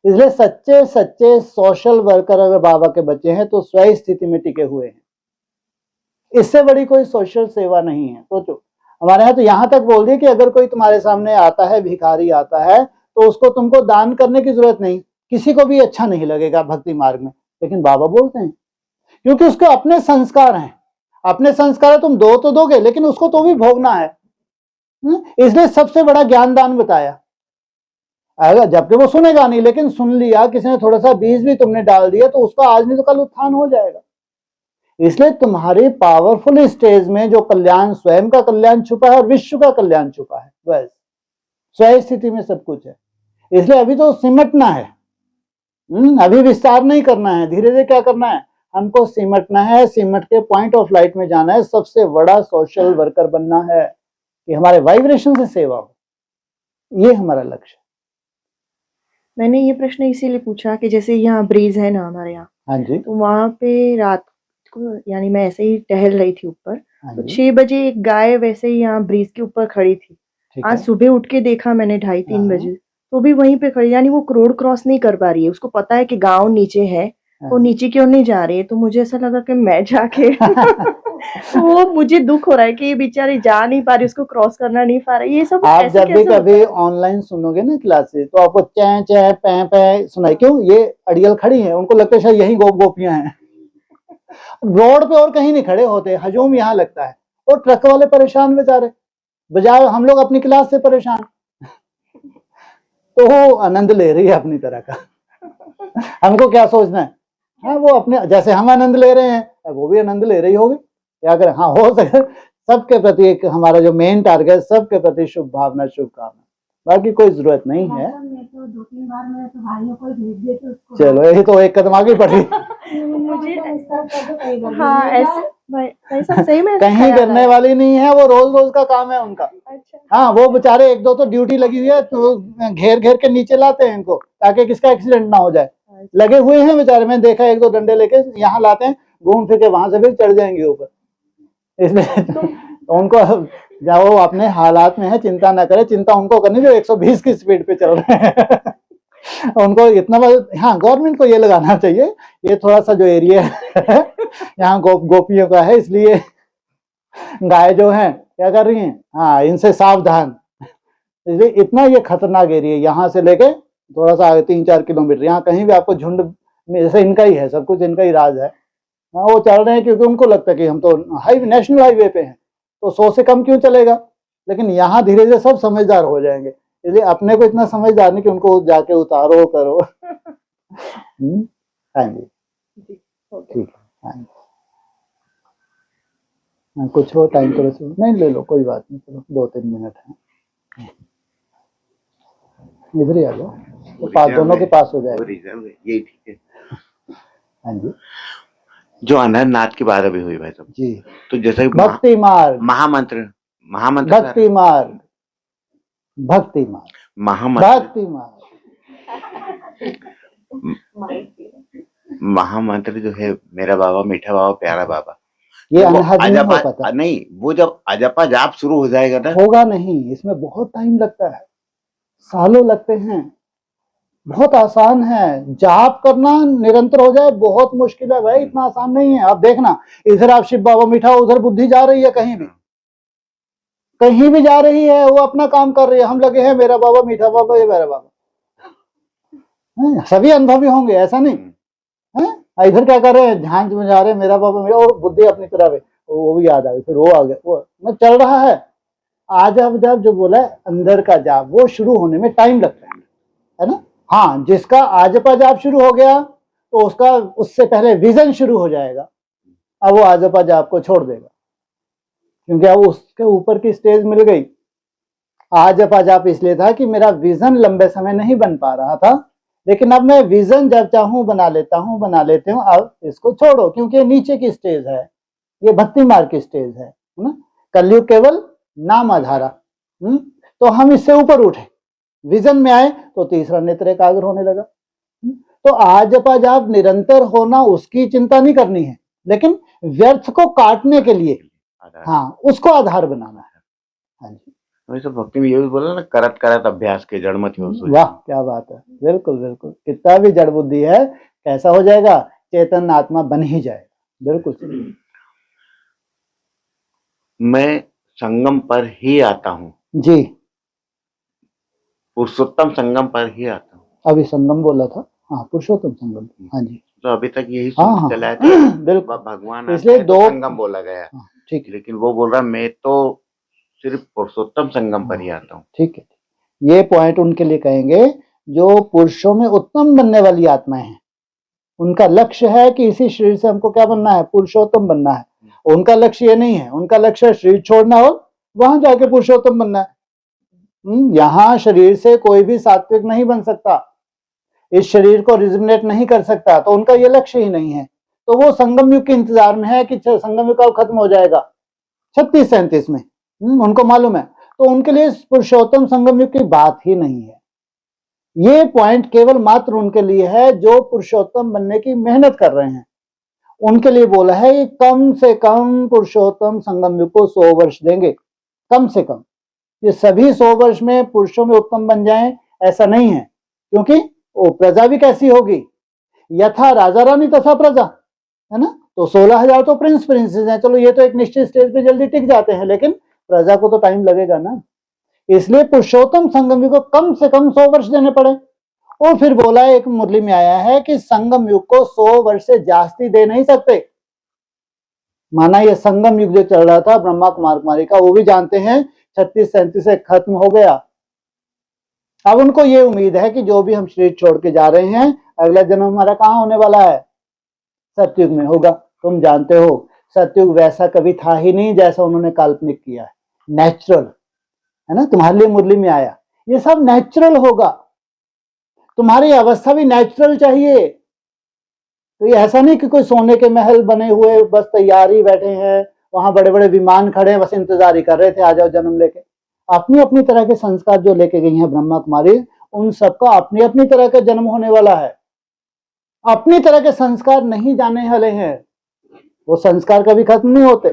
इसलिए सच्चे-सच्चे सोशल वर्कर अगर बाबा के बच्चे हैं, तो स्व स्थिति में टिके हुए हैं। इससे बड़ी कोई सोशल सेवा नहीं है। सोचो, हमारे यहाँ तो यहाँ तक बोल दिए कि अगर कोई तुम्हारे सामने आता है, भिखारी आता है, तो उसको तुमको दान करने की ज़रूरत नहीं। किसी को भी अच्छा नहीं लगेगा भक्ति मार्ग में, लेकिन बाबा बोलते हैं, क्योंकि उसके अपने संस्कार हैं। अपने संस्कार तुम दो तो दोगे, लेकिन उसको तो भी भोगना है। इसलिए सबसे बड़ा ज्ञान दान बताया। अगर जबकि वो सुनेगा नहीं, लेकिन सुन लिया, किसी ने थोड़ा-सा बीज भी तुमने डाल दिया, तो उसका आज नहीं तो कल उत्थान हो जाएगा। इसलिए तुम्हारी पावरफुल स्टेज में जो कल्याण, स्वयं का कल्याण छुपा है और विश्व का कल्याण छुपा है, बस स्व स्थिति में सब कुछ है। इसलिए अभी तो सिमटना है। अभी विस्तार नहीं करना है, धीरे-धीरे क्या करना है, हमको सिमटना है, सिमट के पॉइंट ऑफ लाइट में जाना है। सबसे बड़ा सोशल वर्कर बनना है कि हमारे वाइब्रेशन से सेवा हो। ये हमारा लक्ष्य मैंने ये प्रश्न इसीलिए पूछा कि जैसे यहाँ ब्रीज है ना हमारे यहाँ, है। हाँ जी, तो वहाँ पे रात को यानी मैं ऐसे ही टहल रही थी ऊपर, हाँ तो जी, 6 बजे एक गाय वैसे ही यहाँ ब्रिज के ऊपर खड़ी थी। ठीक आज है। सुबह उठ के देखा मैंने 2:30-3 हाँ, बजे, तो भी वहीं पे खड़ी, यानी वो रोड क्रॉस नहीं कर पा रही है। उसको पता है कि गाँव नीचे है, वो हाँ। नीचे क्यों नहीं जा रही है। तो मुझे ऐसा लगा कि मैं जाके तो वो मुझे दुःख हो रहा है कि ये बेचारी जा नहीं पा रही, उसको क्रॉस करना नहीं पा रही। ये सब आप ऐसे जब भी कैसे होता कभी है? ऑनलाइन सुनोगे ना क्लासेस, तो आपको चै चै पै पै सुनाई, क्यों? ये अड़ियल खड़ी है, उनको लगता है शायद यही गोपियां हैं। रोड पे और कहीं नहीं खड़े होते, हजूम यहाँ लगता है। और ट्रक वाले परेशान बेचारे, बजाय हम लोग अपनी क्लास से परेशान, तो वो आनंद ले रही है अपनी तरह का। हमको क्या सोचना है? हाँ, वो अपने जैसे हम आनंद ले रहे हैं, वो भी आनंद ले रही होगी। क्या करें? हाँ, हो सके सबके प्रति एक हमारा जो मेन टारगेट, सबके प्रति शुभ भावना, शुभकामना, बाकी कोई जरूरत नहीं है। तो 2-3 बार मैं तो भाइयों को भेज दिए थे उसको। चलो, यही तो एक कदम आगे बढ़ी। मुझे हाँ हाँ, ऐसे भाई साहब सही में ऐसा कहीं ख्याल करने आया। वाली नहीं है, वो रोज रोज का काम है उनका। अच्छा, हाँ, वो बेचारे एक दो तो ड्यूटी लगी हुई है, तो घेर घेर के नीचे लाते हैं इनको, ताकि किसका एक्सीडेंट ना हो जाए। लगे हुए हैं बेचारे, मैंने देखा एक दो डंडे लेके यहाँ लाते हैं, घूम फिर के वहां से फिर चढ़ जाएंगे ऊपर। इसलिए तो उनको, जब वो अपने हालात में है, चिंता ना करे। चिंता उनको करनी जो 120 की स्पीड पे चल रहे हैं। उनको इतना हाँ, गवर्नमेंट को ये लगाना चाहिए, ये थोड़ा सा जो एरिया है यहाँ गोपियों का है, इसलिए गाय जो है क्या कर रही हैं, हाँ, इनसे सावधान। इसलिए इतना ये खतरनाक एरिया, यहाँ से लेके थोड़ा सा आगे 3-4 किलोमीटर, यहाँ कहीं भी आपको झुंड में, जैसे इनका ही है, सब कुछ इनका ही राज है। हाँ, वो चल रहे हैं क्योंकि उनको लगता है कि हम तो नेशनल हाईवे पे हैं, तो 100 से कम क्यों चलेगा। लेकिन यहाँ धीरे धीरे सब समझदार हो जाएंगे, इसलिए अपने को इतना समझदार नहीं कि उनको जाके उतारो करो। हाँ जी, ठीक है। हाँ जी, हाँ, कुछ हो टाइम तो नहीं, ले लो, कोई बात नहीं, चलो 2-3 मिनट है, इधर ही आ जाओ, तो पास दोनों के पास हो जाएगा। यही ठीक है। हाँ जी, जो अनहरनाथ की बात अभी हुई भाई साहब, जी, तो जैसे भक्ति मार्ग, महामंत्र भक्ति मार्ग, भक्ति मार्ग, महामंत्र भक्ति मार्ग, महामंत्र जो है, मेरा बाबा मीठा बाबा प्यारा बाबा, ये वो अनहद नहीं हो अजपा पाता, नहीं, वो जब अजपा जाप शुरू हो जाएगा ना, होगा नहीं, इसमें बहुत टाइम लगता है, सालों लगते हैं। बहुत आसान है, जाप करना निरंतर हो जाए बहुत मुश्किल है भाई, इतना आसान नहीं है। आप देखना, इधर आप शिव बाबा मीठा, उधर बुद्धि जा रही है, कहीं भी जा रही है, वो अपना काम कर रही है, हम लगे हैं मेरा बाबा मीठा बाबा, ये मेरा बाबा। सभी अनुभवी होंगे, ऐसा नहीं है। इधर क्या कर रहे हैं, झांझ में जा रहे हैं, मेरा बाबा मेरा, और बुद्धि अपनी तरफ है, वो भी याद आ गई, फिर वो आ गया, वो मैं चल रहा है। आज अब जब जो बोला है अंदर का जाप, वो शुरू होने में टाइम लगता है ना। हाँ, जिसका आजपा जाप शुरू हो गया, तो उसका उससे पहले विजन शुरू हो जाएगा, अब वो आजपा जाप को छोड़ देगा, क्योंकि अब उसके ऊपर की स्टेज मिल गई। आजपा जाप इसलिए था कि मेरा विजन लंबे समय नहीं बन पा रहा था, लेकिन अब मैं विजन जब चाहूं बना लेता हूं, बना लेते हूं, अब इसको छोड़ो, क्योंकि ये नीचे की स्टेज है, ये भक्ति मार्ग की स्टेज है ना। कलयुग केवल नाम आधारा, तो हम इससे ऊपर उठे, विजन में आए, तो तीसरा नेत्र एकाग्र होने लगा। तो आजपा जाप निरंतर होना, उसकी चिंता नहीं करनी है, लेकिन व्यर्थ को काटने के लिए, हाँ, उसको आधार बनाना है। हाँ जी, वैसे भक्ति में ये भी बोला ना, करत करत अभ्यास के जड़ मत हो सोच। वाह, क्या बात है, बिल्कुल बिल्कुल। कितना भी जड़ बुद्धि है, कैसा हो जाएगा, चेतन आत्मा बन ही जाएगा, बिल्कुल सही। मैं संगम पर ही आता हूँ जी, पुरुषोत्तम संगम पर ही आता हूँ। अभी संगम बोला था, हाँ, पुरुषोत्तम संगम। हाँ जी, तो अभी तक यही हाँ, चला है, बिल्कुल, भगवान इसलिए आता है तो दो संगम बोला गया, ठीक है, लेकिन वो बोल रहा मैं तो सिर्फ पुरुषोत्तम संगम पर ही आता हूँ। ठीक है। ये पॉइंट उनके लिए कहेंगे जो पुरुषों में उत्तम बनने वाली आत्माएं हैं। उनका लक्ष्य है कि इसी शरीर से हमको क्या बनना है, पुरुषोत्तम बनना है। उनका लक्ष्य ये नहीं है, उनका लक्ष्य है शरीर छोड़ना और वहां जाके पुरुषोत्तम बनना है। यहाँ शरीर से कोई भी सात्विक नहीं बन सकता, इस शरीर को रिजनेट नहीं कर सकता, तो उनका ये लक्ष्य ही नहीं है। तो वो संगम युग के इंतजार में है कि संगम युग कब खत्म हो जाएगा, 36-37 में, उनको मालूम है। तो उनके लिए पुरुषोत्तम संगम युग की बात ही नहीं है। ये पॉइंट केवल मात्र उनके लिए है जो पुरुषोत्तम बनने की मेहनत कर रहे हैं। उनके लिए बोला है कि कम से कम पुरुषोत्तम संगम युग को 100 वर्ष देंगे, कम से कम। ये सभी 100 वर्ष में पुरुषों में उत्तम बन जाएं ऐसा नहीं है, क्योंकि वो प्रजा भी कैसी होगी, यथा राजा रानी तथा प्रजा, है ना। तो 16,000 तो प्रिंस प्रिंसेस हैं, चलो ये तो एक निश्चित स्टेज पे जल्दी टिक जाते हैं, लेकिन प्रजा को तो टाइम लगेगा ना। इसलिए पुरुषोत्तम संगम युग को कम से कम 100 वर्ष देने पड़े। और फिर बोला, एक मुरली में आया है कि संगम युग को 100 वर्ष से जास्ती दे नहीं सकते। माना ये संगम युग जो चल रहा था ब्रह्मा कुमारी का, वो भी जानते हैं 36-37 से खत्म हो गया। अब उनको ये उम्मीद है कि जो भी हम शरीर छोड़ के जा रहे हैं, अगला जन्म हमारा कहाँ होने वाला है, सतयुग में होगा। तुम जानते हो सतयुग वैसा कभी था ही नहीं जैसा उन्होंने काल्पनिक किया है, नेचुरल, है ना। तुम्हारे लिए मुरली में आया, ये सब नेचुरल होगा। तुम्हारी अवस्था भी नेचुरल चाहिए। तो ये ऐसा नहीं कि कोई सोने के महल बने हुए बस तैयार ही बैठे हैं, वहां बड़े बड़े विमान खड़े हैं, बस इंतजार ही कर रहे थे आ जाओ जन्म लेके। अपनी अपनी तरह के संस्कार जो लेके गई हैं ब्रह्मा कुमारी, उन सबका अपनी अपनी तरह का जन्म होने वाला है। अपनी तरह के संस्कार नहीं जाने वाले हैं, वो संस्कार कभी खत्म नहीं होते।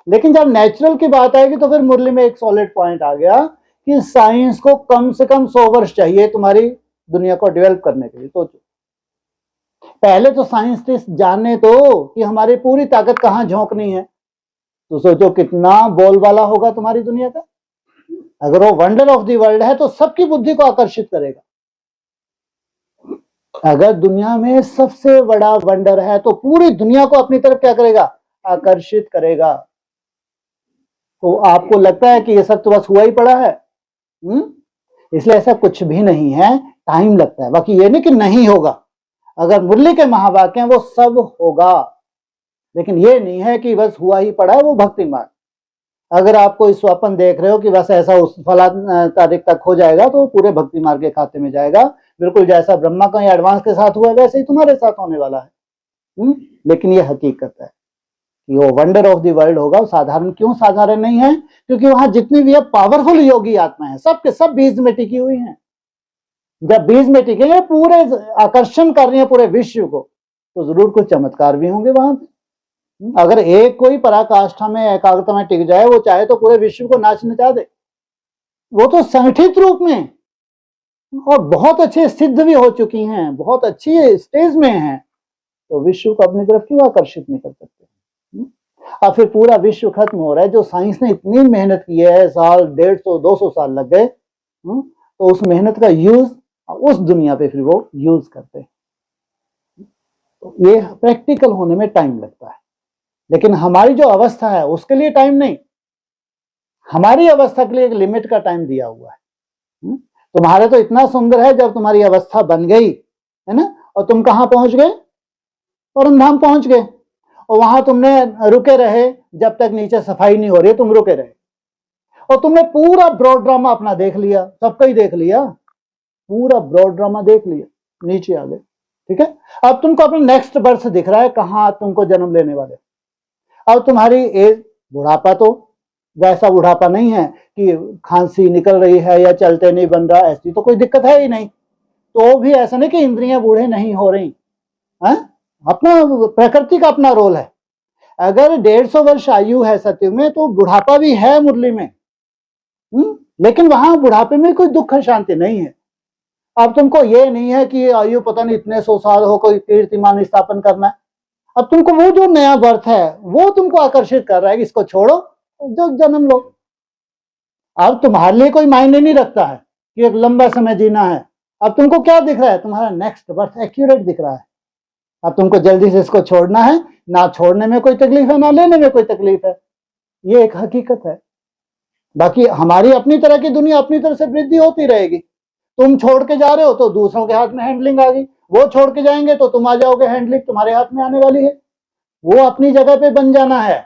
लेकिन जब नेचुरल की बात आएगी तो फिर मुरली में एक सॉलिड पॉइंट आ गया कि साइंस को कम से कम 100 वर्ष चाहिए तुम्हारी दुनिया को डेवलप करने के लिए। सोचो, पहले तो साइंटिस्ट जाने तो कि हमारी पूरी ताकत कहाँ झोंकनी है। तो सोचो कितना बोलबाला होगा तुम्हारी दुनिया का। अगर वो वंडर ऑफ द वर्ल्ड है तो सबकी बुद्धि को आकर्षित करेगा। अगर दुनिया में सबसे बड़ा वंडर है तो पूरी दुनिया को अपनी तरफ क्या करेगा, आकर्षित करेगा। तो आपको लगता है कि ये सब तो बस हुआ ही पड़ा है? इसलिए ऐसा कुछ भी नहीं है, टाइम लगता है। बाकी ये नहीं कि नहीं होगा, अगर मुरली के महावाक्य हैं वो सब होगा। लेकिन ये नहीं है कि बस हुआ ही पड़ा है वो भक्ति मार्ग। अगर आप कोई स्वप्न देख रहे हो कि बस ऐसा उस फला तारीख तक हो जाएगा, तो पूरे भक्ति मार्ग के खाते में जाएगा। बिल्कुल जैसा ब्रह्मा का एडवांस के साथ हुआ वैसे ही तुम्हारे साथ होने वाला है। लेकिन ये हकीकत है कि वो वंडर ऑफ द वर्ल्ड होगा। साधारण क्यों साधारण नहीं है? क्योंकि वहां जितनी भी पावरफुल योगी आत्मा है, सबके सब बीज में टिकी हुई हैं। जब बीज में टिकेंगे, पूरे आकर्षण कर रही है पूरे विश्व को, तो जरूर कुछ चमत्कार भी होंगे वहां पे। अगर एक कोई पराकाष्ठा में एकाग्रता में टिक जाए, वो चाहे तो पूरे विश्व को नाच नचा दे। वो तो संगठित रूप में और बहुत अच्छे सिद्ध भी हो चुकी हैं, बहुत अच्छी स्टेज में हैं, तो विश्व को अपनी तरफ क्यों आकर्षित नहीं कर सकते? अब फिर पूरा विश्व खत्म हो रहा है, जो साइंस ने इतनी मेहनत की है, साल 150-200 साल लग गए, तो उस मेहनत का यूज उस दुनिया पे फिर वो यूज करते हैं। तो ये प्रैक्टिकल होने में टाइम लगता है, लेकिन हमारी जो अवस्था है उसके लिए टाइम नहीं। हमारी अवस्था के लिए एक लिमिट का टाइम दिया हुआ है। तुम्हारे तो इतना सुंदर है, जब तुम्हारी अवस्था बन गई है ना, और तुम कहाँ पहुंच गए, परम धाम पहुंच गए। और वहां तुमने रुके रहे जब तक नीचे सफाई नहीं हो रही, तुम रुके रहे और तुमने पूरा ब्रॉड ड्रामा अपना देख लिया, सबका ही देख लिया, पूरा ब्रॉड ड्रामा देख लिया, नीचे आ गए। ठीक है, अब तुमको अपना नेक्स्ट बर्थ दिख रहा है, कहाँ तुमको जन्म लेने वाले। अब तुम्हारी एज, बुढ़ापा तो वैसा बुढ़ापा नहीं है कि खांसी निकल रही है या चलते नहीं बन रहा, ऐसी तो कोई दिक्कत है ही नहीं। तो भी ऐसा नहीं कि इंद्रियां बूढ़े नहीं हो रही है, अपना प्रकृति का अपना रोल है। अगर 150 वर्ष आयु है सतयुग में, तो बुढ़ापा भी है मुरली में। लेकिन वहां बुढ़ापे में कोई दुख शांति नहीं है। अब तुमको ये नहीं है कि आयु पता नहीं इतने 100 साल हो, कोई कीर्तिमान स्थापन करना है। अब तुमको वो जो नया बर्थ है वो तुमको आकर्षित कर रहा है कि इसको छोड़ो, जो जन्म लो। अब तुम्हारे लिए कोई मायने नहीं रखता है कि एक लंबा समय जीना है। अब तुमको क्या दिख रहा है, तुम्हारा नेक्स्ट बर्थ एक्यूरेट दिख रहा है। अब तुमको जल्दी से इसको छोड़ना है, ना छोड़ने में कोई तकलीफ है ना लेने में कोई तकलीफ है। ये एक हकीकत है। बाकी हमारी अपनी तरह की दुनिया अपनी तरह से वृद्धि होती रहेगी। तुम छोड़ के जा रहे हो तो दूसरों के हाथ में हैंडलिंग आ गई, वो छोड़ के जाएंगे तो तुम आ जाओगे, हैंडलिंग तुम्हारे हाथ में आने वाली है। वो अपनी जगह पे बन जाना है,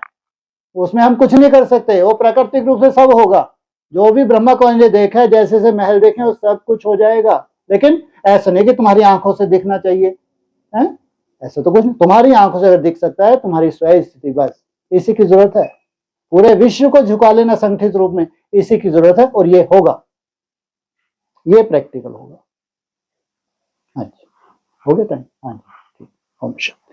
उसमें हम कुछ नहीं कर सकते। वो प्राकृतिक रूप से सब होगा। जो भी ब्रह्मा को ने देखा है, जैसे से महल देखे, वो सब कुछ हो जाएगा। लेकिन ऐसा नहीं कि तुम्हारी आंखों से दिखना चाहिए, है? ऐसा तो कुछ नहीं। तुम्हारी आंखों से अगर दिख सकता है तुम्हारी स्वयं स्थिति, बस इसी की जरूरत है। पूरे विश्व को झुका लेना संगठित रूप में, इसी की जरूरत है और ये होगा, ये प्रैक्टिकल होगा। हाँ जी, हो गया टाइम? हाँ जी, ठीक। ओम शांति।